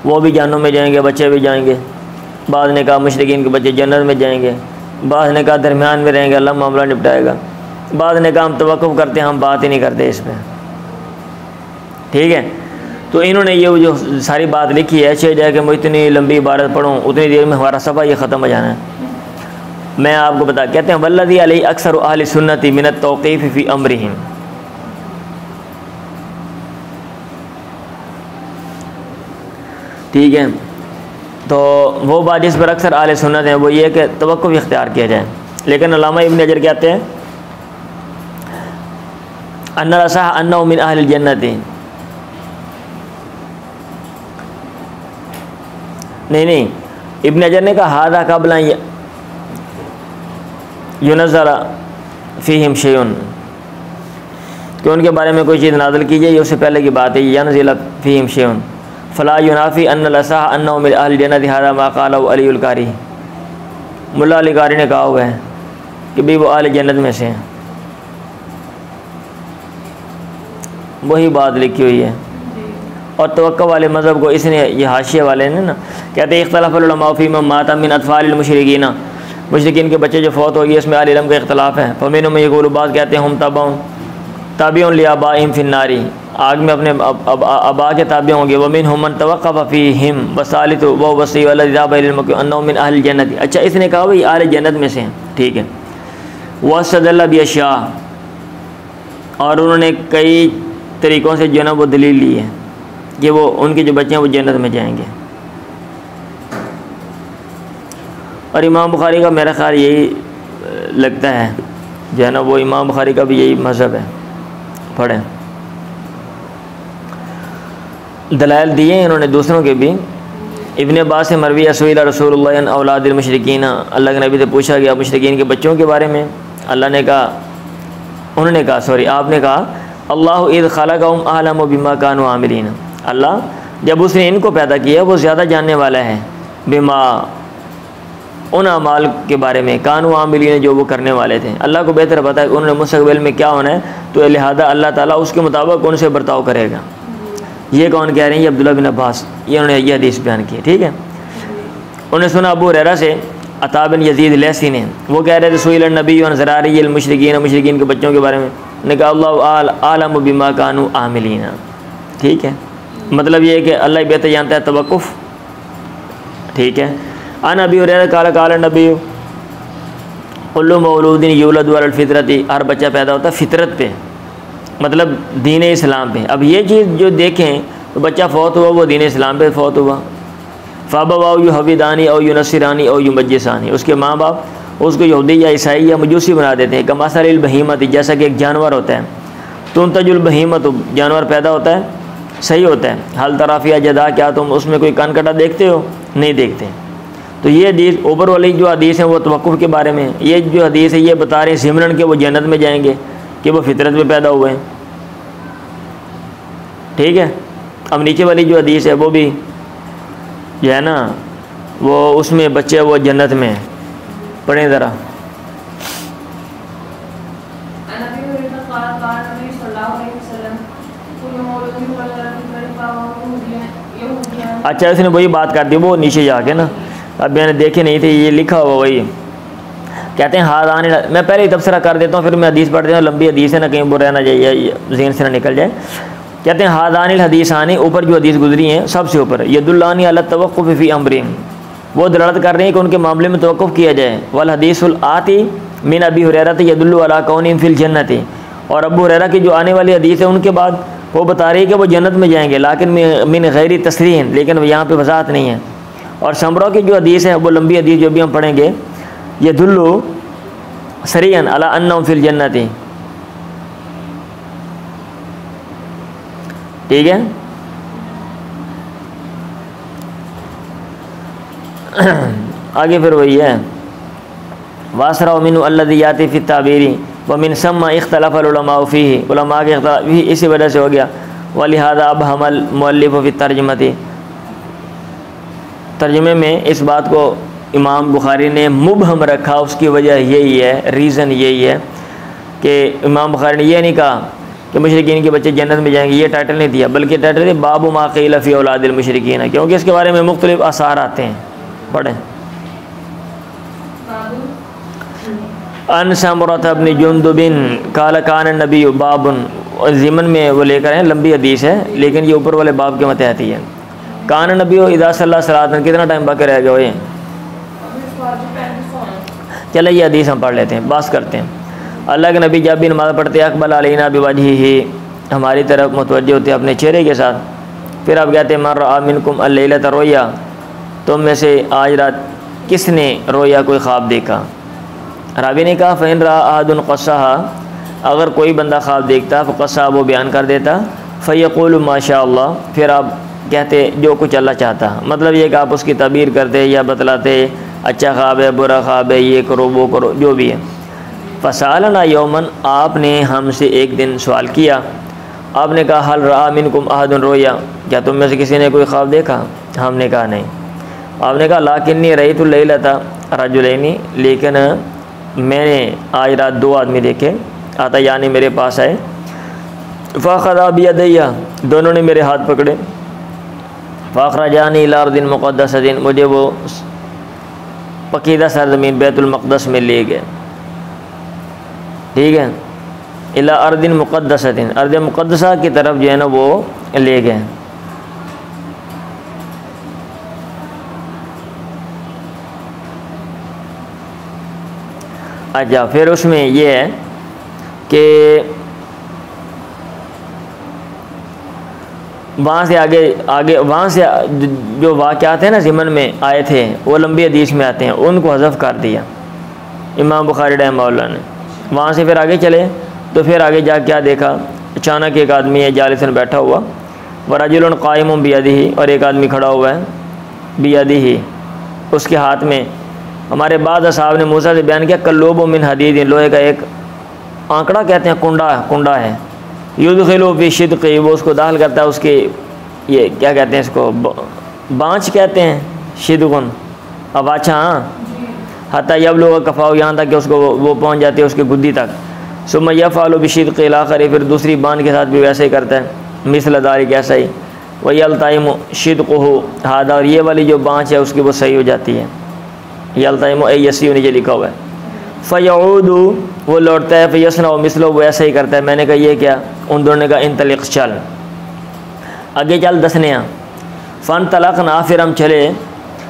वो भी जहन्नुम में जाएंगे, बच्चे भी जाएंगे। बाद ने कहा मुशरिकीन के बच्चे जन्नत में जाएंगे, बाद ने कहा दरमियान में रहेंगे, अल्लाह मामला निपटाएगा। बाद ने कहा हम तवक्कुफ़ करते हैं, हम बात ही नहीं करते इस पर, ठीक है। तो इन्होंने ये जो सारी बात लिखी है, अच्छे जाए कि मैं इतनी लंबी इबारत पढ़ूँ, उतनी देर में हमारा सफ़ा ये ख़त्म हो जाना है। मैं आपको बता, कहते हैं वल्लज़ी अलैहि अक्सर अहले सुन्नति मिन अत-तौक़ीफ़ फ़ी अम्रिहिम, ठीक है। तो वो बात जिस पर अक्सर अहले सुन्नत हैं वो ये कि तवक्कुफ़ इख्तियार किया जाए। लेकिन अल्लामा इब्न हजर कहते हैं अन्ना रसाह अन्नहु मिन अहलिल जन्नति, नहीं, इब्न हजर ने कहा हादा क़ब्ल युनज़्ज़ला फ़ीहिम शैउन, कि उनके बारे में कोई चीज़ नाज़िल की जाए, उससे पहले की बात है यनज़िल फ़ीहिम शैउन फ़ला युनाफ़ी अन्न लसाह अन्नहु मिन अहलिल जन्नति हादा मा क़ालहु अलीउल कारी। मुल्ला अली कारी ने कहा हुआ है कि भाई वो अहले जन्नत में से हैं, वही बात लिखी हुई है। और तवक्कुफ़ वाले मज़हब को इसने, ये हाशिया वाले ने ना, कहते हैं इख्तलाफ़ुल उलमा फ़ी मन माता मिन अत्फ़ालिल मुशरिकीन, मुशरिकीन के बच्चे जो फौत हो गए इसमें अहले इल्म का इख्तलाफ है। फ़मिनहुम मन यक़ूलु, बात कहते हैं हम ताबिउन लिआबाइहिम फ़िन्नारी, आग में अपने अबा के ताबे होंगे। वमिनहुम मन तवक़्क़फ़ फ़ीहिम वसालितु व वसी वल्लज़ी ज़ाहबा इलल मक्की अन्नहु मिन अहलिल जन्नति। अच्छा, इसने कहा भाई अहले जन्नत में से हैं, ठीक है। वस्तदल्ल बिअश्या, और उन्होंने कई तरीक़ों से जो है ना वो दलील ली है कि वो उनके जो बच्चे हैं वो जन्नत में जाएंगे। और इमाम बुखारी का मेरा ख़्याल यही लगता है जो है ना, वो इमाम बुखारी का भी यही मज़हब है। पढ़ें, दलाइल दिए हैं इन्होंने दूसरों के भी। इब्न अब्बास से मरवी असवीला रसूलुल्लाह अन औलादिल मुशरिकीन, अल्लाह के नबी से पूछा गया मुशरिकीन के बच्चों के बारे में। अल्लाह ने कहा, उन्होंने कहा सॉरी आपने कहा अल्लाहु इज़ ख़लक़हुम अअलमु बिमा कानू आमिलीन, अल्लाह जब उसने इनको पैदा किया वो ज़्यादा जानने वाला है बिमा, उन अमाल के बारे में, कानू आमिलीन जो वो करने वाले थे। अल्लाह को बेहतर पता है कि उन्होंने मुस्तक़बिल में क्या होना है, तो लिहाजा अल्लाह ताला उसके मुताबिक उनसे बर्ताव करेगा। ये कौन कह रहे हैं? ये अब्दुल्लाह बिन अब्बास, ये उन्होंने ये हदीस बयान की है, ठीक है। उन्होंने सुना अबू हुरैरा से, अता बिन यजीद लैसी ने, वो कह रहे थे सुइल नबी अन ज़रारिल मुशरिकीन, मुशरिकीन के बच्चों के बारे में, ने कहा अल्लाह आलम बिमा कानू आमिलीन, ठीक है। मतलब ये है कि अल्लाह बेहतर जानता है तवक्कुफ़, ठीक है। अन अबी हुरैरा क़ाल क़ाल नबी कुल्लु मौलूदिन युलदु अलल फ़ितरती, हर बच्चा पैदा होता है फ़ितरत पे, मतलब दीन इस्लाम पे। अब ये चीज़ जो देखें तो बच्चा फ़ौत हुआ वो दीन इस्लाम पे फ़ौत हुआ। फ़ाबवाउ युहविदानी और युनस्सिरानी और युमज्जिसानी, उसके माँ बाप उसको यहूदी या ईसाई या मजूसी बना देते हैं। कमासलिल बहीमत, जैसा कि एक जानवर होता है, तुनतजुल बहीमत, जानवर पैदा होता है सही होता है। हल तराफिया जदा, क्या तुम उसमें कोई कान कटा देखते हो? नहीं देखते। तो ये हदीस ऊपर वाली जो हदीस है वो तवक्कुफ़ के बारे में, ये जो हदीस है ये बता रहे हैं सिमरन के वो जन्नत में जाएंगे कि वो फितरत में पैदा हुए हैं, ठीक है। अब नीचे वाली जो हदीस है वो भी जो है ना वो उसमें बच्चे वो जन्नत में हैं, पढ़ें ज़रा। अच्छा उसने वही बात कर दी वो नीचे जाके ना, अब मैंने देखे नहीं थे, ये लिखा हुआ वही कहते हैं हाथ आने। मैं पहले ही तबसरा कर देता हूँ फिर मैं हदीस पढ़ देता हूँ, लंबी हदीस है ना, कहीं बुरा ना जाए ज़हन से ना निकल जाए। कहते हैं हादानिल हदीस आनी, ऊपर जो हदीस गुजरी हैं सबसे ऊपर, यदुल्लानी अला तवक्कुफ़ फ़ी अम्रिन, वो दलालत कर रही है कि उनके मामले में तवक्कुफ़ किया जाए। वल हदीसुल आती मिन अबी हुरैरा यदुल्लु अला कौनिहिम फ़िल जन्नति, और अबू हुरैरा की जो आने वाली हदीस है उनके बाद वो बता रही है कि वो जन्नत में जाएंगे, लेकिन मिन गैरी तस्रीह, लेकिन यहाँ पे वजाहत नहीं है। और समरा की जो हदीस है वो लंबी हदीस जो भी हम पढ़ेंगे, यदुल्लु सरीअन अला अन्नहुम फ़िल जन्नति, ठीक है। आगे फिर वही है वासरा मिन अल्लज़ी याती फ़ी ताबीरी व मिन सम्मा इख्तलफ़ल उलमा फ़ीही, उलमा के इख्तिलाफ़ भी इसी वजह से हो गया। वलिहाज़ा अब हमल मुअल्लिफ़ फ़ी तर्जुमती, तर्जुमे में इस बात को इमाम बुखारी ने मुबहम रखा, उसकी वजह यही है, रीज़न यही है कि इमाम बुखारी ने यह नहीं कहा कि मुशरिकीन के बच्चे जन्नत में जाएंगे, ये टाइटल नहीं दिया, बल्कि टाइटल दिया बाबु मा क़ील फ़ी औलादिल मुशरिकीन, क्योंकि इसके बारे में मुख्तलिफ आसार आते हैं। पढ़ें। अन समरत इब्न जुंदुबिन क़ाल कान नबी बाबुन, ज़िमन में वो लेकर हैं, लंबी हदीस है लेकिन ये ऊपर वाले बाब के मतहत ही है। कान नबी इदा सल्ला सलातन, कितना टाइम बाकी रह गया ये? चले ये हदीस हम पढ़ लेते हैं, बात करते हैं। अल्लाह के नबी जब भी नमाज़ पढ़ते अक़बल अलैना बिवजहिही, हमारी तरफ मुतवज्जह होते अपने चेहरे के साथ। फिर अब कहते हैं मन रआ मिनकुम अल-लैलता रोया, तुम में से आज रात किसने रोया, कोई ख्वाब देखा। रावी ने कहा फ़इन रआ अहदुन क़स्सहा, अगर कोई बंदा ख्वाब देखता फ़क़स्सा, वो बयान कर देता, फ़यक़ूलु माशा अल्लाह, फिर आप कहते जो कुछ अल्लाह चाहता। मतलब ये कि आप उसकी तबीर करते या बतलाते अच्छा ख्वाब है, बुरा ख्वाब है, ये करो वो करो, जो भी है। फ़सालना यौमन, आपने हमसे एक दिन सवाल किया, आपने कहा हल रआ मिनकुम अहदुन रोया, क्या तुम में से किसी ने कोई ख्वाब देखा? हमने कहा नहीं। आपने कहा लाकिन्नी रईतु लैलता रजुलैनी, लेकिन मैंने आज रात दो आदमी देखे, आता यानी मेरे पास आए, फ़ाख़ज़ा बियदैया, दोनों ने मेरे हाथ पकड़े, फ़ाख़रजानी इला अर्दिन मुक़द्दसतिन, मुझे वो पकीदा सरज़मीन बैतुल मक़दस में ले गए, ठीक है। इला अर्दिन मुक़द्दसतिन, अर्द मुक़द्दसा की तरफ जो है ना वो ले गए। अच्छा, फिर उसमें ये है कि वहाँ से आगे वहाँ से जो वाक़यात हैं ना ज़िमन में आए थे वो लंबी हदीस में आते हैं, उनको हज़फ कर दिया इमाम बुखारी रहमहुल्लाह ने। वहाँ से फिर आगे चले तो फिर आगे जा क्या देखा, अचानक एक आदमी है जालिसन बैठा हुआ, वरजुलन क़ाइमुन बियदिही, और एक आदमी खड़ा हुआ है बियदिही, उसके हाथ में। हमारे बाद असहाब ने मूसा से बयान किया कल्लुबुम मिन हदीद, लोहे का एक आंकड़ा कहते हैं, कुंडा है, युदखिलु फी शिदक़ी, वो उसको दाखिल करता है उसके, ये क्या कहते हैं इसको, बाँच कहते हैं, शिदक़ुन, अब अच्छा हाँ, हत्ता यबलुग़ कफ़ाहु, यहाँ तक कि उसको वो पहुँच जाती है उसके गुद्दी तक। सुम्मा यफ़अलु बिशिदक़ी इल-आख़िर, फिर दूसरी बाँझ के साथ भी वैसे ही करता है, मिस्ल ज़ालिक, ऐसा ही। व यल्तइमु शिदक़ुहु हादा, और ये वाली जो बाँझ है उसकी वो सही हो जाती है, यल्तइमु ए यसीउ नीचे लिखा हुआ है। फ़यऊदु, वो लौटता है, फ़यस्नउ मिस्लहु, वो ऐसा ही करता है। मैंने कहा ये क्या, उन दोनों ने कहा इंतलिक़, चल। आगे चल दसने हैं। फ़न तलक ना, फिर हम चले,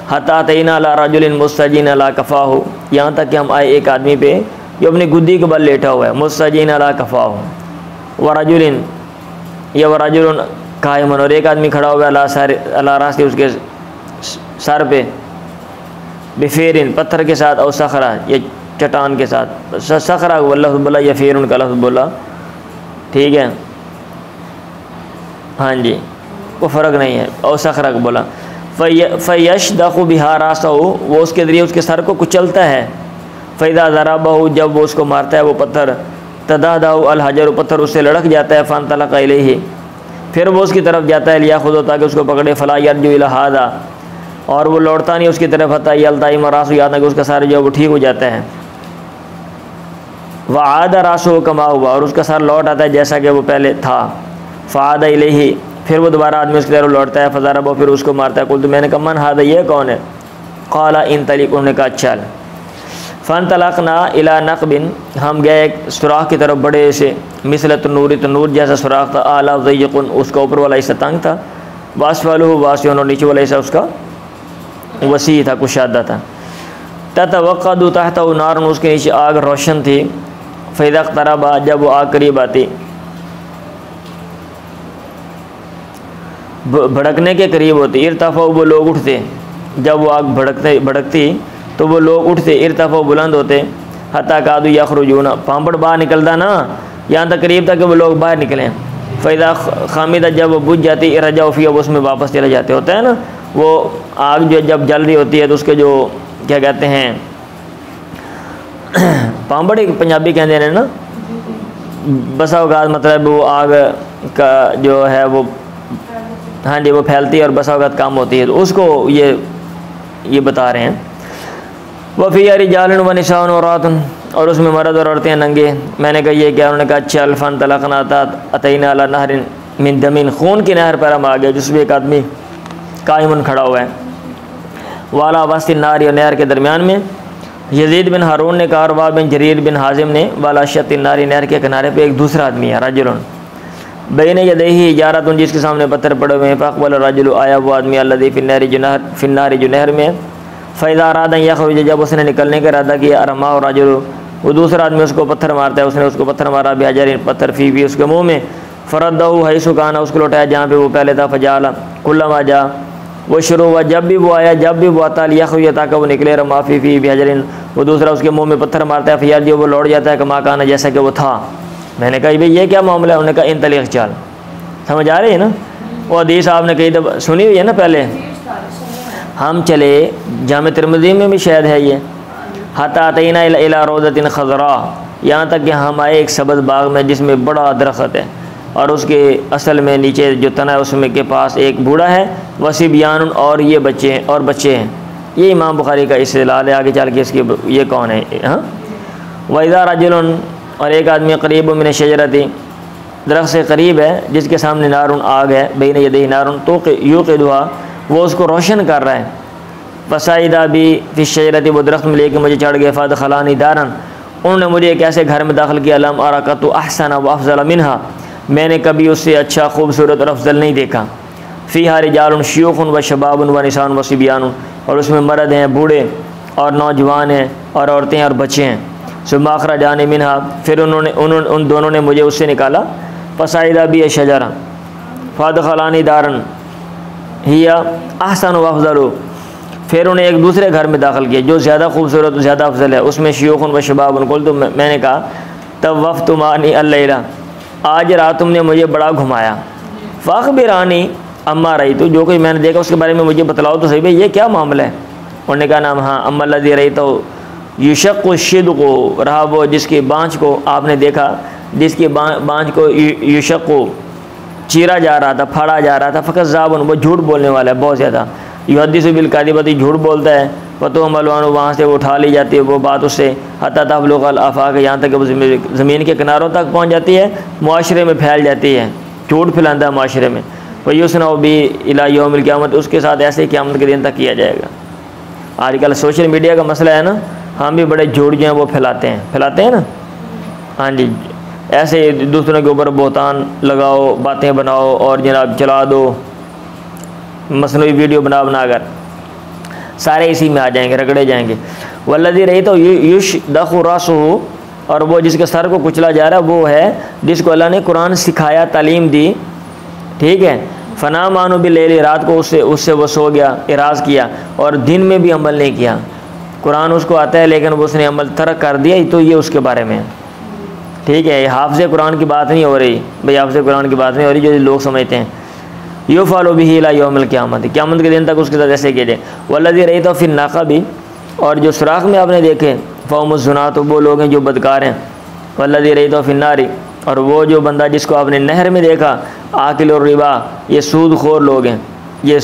हता तईना ला रजुलिन मुस्तजीन ला कफ़ा हो, यहाँ तक कि हम आए एक आदमी पे जो अपनी गुद्दी के बल लेटा हुआ है। मुस्तजीन ला कफ़ा हो, व रजुलिन या व रजुलन कायमन, और एक आदमी खड़ा हुआ है अला रास्ते उसके सर पे, बेफेरिन पत्थर के साथ, और सखरा या चट्टान के साथ। सखरा का लफ्ज़ बोला या फेर उनका लफ्ज़ बोला, ठीक है, हाँ जी, वो फ़र्क नहीं है। और सखरा को बोला फ़यश दखु बिहा रास्ता हो, वो उसके ज़रिए उसके सर को कुचलता है। फ़ैदा ज़रा बहु, जब वो उसको मारता है वो पत्थर, तदा दाऊ अल हजर, पत्थर उससे लड़क जाता है। फ़न तलक़ इलैहि, फिर वो उसकी तरफ जाता है, लिया खुद ताकि उसको पकड़े। फ़ला यरजु इला हादा, और वो लौटता नहीं उसकी तरफ, हता यल्ताइम रासु, याद कि उसका सर जो है वो ठीक हो जाता है। व आदा रासु कमा हुआ, और उसका सर लौट आता है जैसा कि वो पहले था। फ़ादा इलैहि, फिर वो दोबारा आदमी उसकी तरफ लौटता है। फ़ज़रबहु, फिर उसको मारता है। कुल तो मैंने कहा मन हादा, ये कौन है? क़ाला इन तलिक़, उन्होंने कहा चल। फ़न तलक़ना इला नक़बिन, हम गए एक सुराख की तरफ बड़े से, मिसल तनूर, तनूर जैसा सुराख था। आला ज़य्क़ुन, उसका ऊपर वाला हिस्सा तंग था। वासफ़लुहु वासिअन, और नीचे वाला हिस्सा उसका वसी था, कुशादा था। ततवक़्क़दु तहतहु नारुन, उसके नीचे आग रोशन थी। फ़इज़ा इक़्तरबा, जब वो आग करीब आती, भड़कने के करीब होती, इरतफ़ा, वो लोग उठते। जब वो आग भड़कती तो वो लोग उठते, इरतफ़ा, बुलंद होते। हत्ता कादू यख़रुजून, पांपड़ बाहर निकलता ना, यहाँ तक करीब था कि वो लोग बाहर निकलें। फ़इज़ा ख़ामिदा, जब वो बुझ जाती, रजाऊ फ़ीहा, उसमें वापस चले जाते। होता है ना, वो आग जो जब जल रही होती है तो उसके जो क्या कहते हैं, पांपड़ एक पंजाबी कहते हैं ना, बसा औकात मतलब वो आग का जो है वो, हाँ जी, वो फैलती है और बसा औकात कम होती है, तो उसको ये बता रहे हैं। वफ़ीहा रिजालुन व निसाउन व औरातुन, और उसमें मर्द और औरतें नंगे। मैंने कहा ये क्या? उन्होंने कहा चल। फ़न तलक़ना अतैना अला नहरिन मिन दमिन, खून की नहर पर हम आ गए जिसमें एक आदमी कायमुन खड़ा हुआ है। वाला वस्तिन नार, और नहर के दरमियान में। यजीद बिन हारून ने कहा, रवा बिन जरीर बिन हाजिम ने, वाला शत्तिन नारी, नहर के किनारे पे एक दूसरा आदमी है। रजुलन बैन यदैहि इजारतुन, जिसके सामने पत्थर पड़े हुए हैं। फ़अक़बल रजुल, आया वो आदमी, अल्लज़ी फ़िन्नारि, जो नहर में। फ़इज़ा अरादा यख़रुज, जब उसने निकलने का इरादा किया। रमा रजुल, वो दूसरा आदमी उसको पत्थर मारता है, उसने उसको पत्थर मारा। बिहजरिन, पत्थर, फ़ी उसके मुँह में। फ़रद्दहु हैसु काना, उसको लौटाया जहाँ पे वो पहले था। फ़जाला कुल्लमा जा, वो शुरू हुआ, जब भी वो आया, जब भी वो आता, लियख़रुज, ताकि वो निकले। रमा फ़ी बिहजरिन, वो दूसरा उसके मुँह में पत्थर मारता है। फ़यरजिउ, वो लौट जाता है, कमा काना, जैसा कि वो था। मैंने कहा भाई ये क्या मामला है? उन्होंने कहा इन तलीक़ चल। समझ आ रही है ना? वो हदीस आपने कई दफ़ा सुनी हुई है ना पहले। हम चले, जाम तिरमिज़ी में भी शायद है ये। हत्ता अतैना इला रोज़तिन ख़ज़रा, यहाँ तक कि हम आए एक सब्ज़ बाग में जिसमें बड़ा दरख्त है, और उसके असल में नीचे जो तना है उसमें के पास एक बूढ़ा है। वसिबियान, और ये बच्चे हैं, और बच्चे हैं। ये इमाम बुखारी का इस्तिलाल है। आगे चल के इसकी ये कौन है? हाँ, वइज़ा रजुलन, और एक आदमी करीब मिन शजरती, दरख्त से करीब है, जिसके सामने नारुन, आग है। बैन यदैहि नारुन, तो यूक़िदुहा, वो उसको रोशन कर रहा है। फसाइदा भी फ़ी शजरती, वो दरख्त में लेके मुझे चढ़ गए। फ़अदख़लानी दारन, उन्होंने मुझे एक ऐसे घर में दाखिल किया। लम अरकतु अहसन व अफ़ज़ल मिन्हा, मैंने कभी उससे अच्छा, खूबसूरत और अफजल नहीं देखा। फ़ीहा रिजालुन शयूख़ुन व शबाबुन व निसान व सिबियानुन, और उसमें मर्द हैं, बूढ़े और नौजवान हैं, और औरतें हैं और बच्चे हैं। सुम्मा अख़रजानी मिन्हा, फिर उन दोनों ने मुझे उससे निकाला। फ़साइदा भी शजरा फ़अदख़लानी दारन हिया अहसन व अफ़ज़ल, फिर उन्हें एक दूसरे घर में दाखिल किया जो ज़्यादा खूबसूरत, ज़्यादा अफजल है। उसमें शयूख़ुन व शबाबुन। कुल, तो मैंने कहा तब वफ़्तुमानी अल्लैला, आज रात तुमने मुझे बड़ा घुमाया। फ़अख़बिरानी अम्मा रही, तो जो कोई मैंने देखा उसके बारे में मुझे बतलाओ तो सही भाई ये क्या मामला है। उन्होंने कहा नाम, हाँ, अम्मा लज़ी रही, तो युशक़्क़ु शिद्क़ु, रहा वो जिसकी बाँझ को आपने देखा, जिसकी बाँझ को युशक़्क़ु, चीरा जा रहा था, फाड़ा जा रहा था। फ़कज़्ज़ाबुन, वो झूठ बोलने वाला है बहुत ज़्यादा। युहद्दिसु बिल काज़िबति, झूठ बोलता है। फ़तुहमल अलवानु, वहाँ से वो उठा ली जाती है वो बात उससे। हत्ता तबलुग़ल आफ़ाक़, यहाँ तक कि वो ज़मीन के किनारों तक पहुँच जाती है, मुआशरे में फैल जाती है, झूठ फैलाता है माशरे में। वयुस्नउ बी इला यौमिल क़ियामत, उसके साथ ऐसे क़यामत के दिन तक किया जाएगा। आजकल सोशल मीडिया का मसला है ना, हम भी बड़े झूठ जो हैं वो फैलाते हैं ना। हाँ जी, ऐसे दूसरों के ऊपर बोहतान लगाओ, बातें बनाओ और जनाब चला दो, मसनूई वीडियो बना कर सारे इसी में आ जाएंगे, रगड़े जाएंगे। वल्लज़ी रही तो युश दखुरासहु, और वो जिसके सर को कुचला जा रहा है वो है जिसको अल्लाह ने कुरान सिखाया, तालीम दी, ठीक है। फ़ना मानु बिल्लैल, रात को उससे वो सो गया, इराज़ किया, और दिन में भी अमल नहीं किया। कुरान उसको आता है लेकिन वो उसने अमल तर्क कर दिया, तो ये उसके बारे में है, ठीक है। हाफ़िज़ कुरान की बात नहीं हो रही भाई, हाफ़िज़ कुरान की बात नहीं हो रही जो लोग समझते हैं। युफ़अलु बिही इला यौमिल क़ियामत, क़यामत के दिन तक उसके साथ ऐसे किए जाए। वल्लज़ी रही तो फिर नाक़बी, और जो सुराख में आपने देखे, फ़ौमुज़्ज़ुनात, वो लोग हैं जो बदकार हैं। वल्लज़ी रही तो फिर नारी, और वो जो बंदा जिसको आपने नहर में देखा, आकिल और रिबा, ये सूद खोर लोग हैं, ये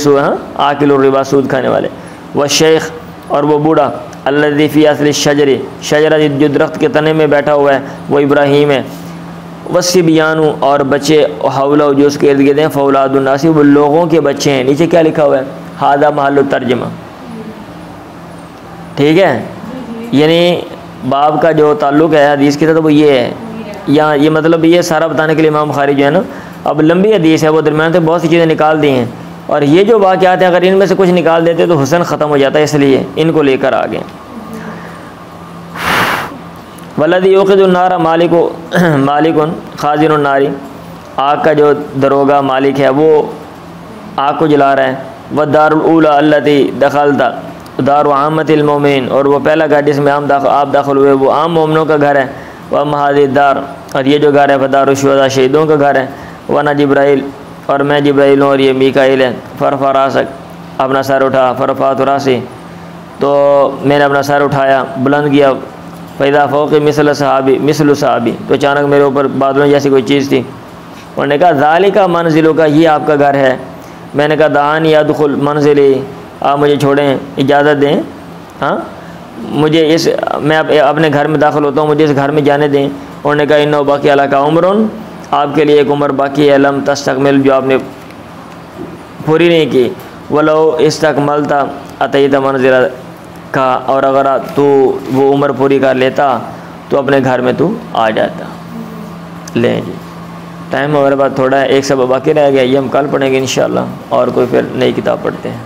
आकिल और रिबा, सूद खाने वाले। व शेख, और वो बूढ़ा, अल्लज़ी फ़ी असली शजरी, शजरा जो दरख्त के तने में बैठा हुआ है वो इब्राहीम है। वसिबियानु, और बच्चे, हौला जो उसके इर्द गिर्द हैं, फ़ौलादुन्नासी, वो लोगों के बच्चे हैं। नीचे क्या लिखा हुआ है, हादा महल्लु तर्जुमा, ठीक है। यानी बाब का जो ताल्लुक़ है हदीस के साथ वो ये है, या ये मतलब ये सारा बताने के लिए इमाम बुखारी जो है ना, अब लंबी हदीस है, वो दरम्यान से बहुत सी चीज़ें निकाल दी हैं, और ये जो वाक़यात हैं अगर इनमें से कुछ निकाल देते तो हुस्न ख़त्म हो जाता है, इसलिए इनको लेकर आ गए। वल्लज़ी युक़िदुन नारा मालिकुन ख़ाज़िनुन नारी, आग का जो दरोगा मालिक है वो आग को जला रहा है। व दारुल ऊला अल्लती दखलता दारु आम्मतिल मोमिन, और वो पहला घर जिसमें आप दाखिल हुए वो आम मोमिनों का घर है। व महादिद दार, और ये जो घर है फदारु शुहदा, शहीदों का घर है। वना जिब्राइल, और मैं जिब्राइल हूँ, और ये मीकाइल है। फ़रफ़ा रासक, अपना सर उठा, फ़रफ़ात रासी, तो मैंने अपना सर उठाया, बुलंद किया। फ़ैज़ा फ़ौक़ी मिसल सहाबी, तो अचानक मेरे ऊपर बादलों जैसी कोई चीज़ थी। उन्होंने कहा ज़ालिका मंज़िलु का, ये आपका घर है। मैंने कहा दानी यदखुल मंज़िली, आप मुझे छोड़ें, इजाज़त दें, हाँ मुझे मैं अपने घर में दाखिल होता हूँ, मुझे इस घर में जाने दें। उन्होंने कहा इन्नो बाकी अला का उम्रुन, आपके लिए एक उम्र बाकी है, लम तस्तकमिल, जो आपने पूरी नहीं की। वलो इस्तकमलता अतईता मंज़िला का, और अगर तू वो उम्र पूरी कर लेता तो अपने घर में तू आ जाता। लें जी, टाइम हमारे पास थोड़ा है, एक सब बाकी रह गया, ये हम कल पढ़ेंगे इंशाअल्लाह, और कोई फिर नई किताब पढ़ते हैं।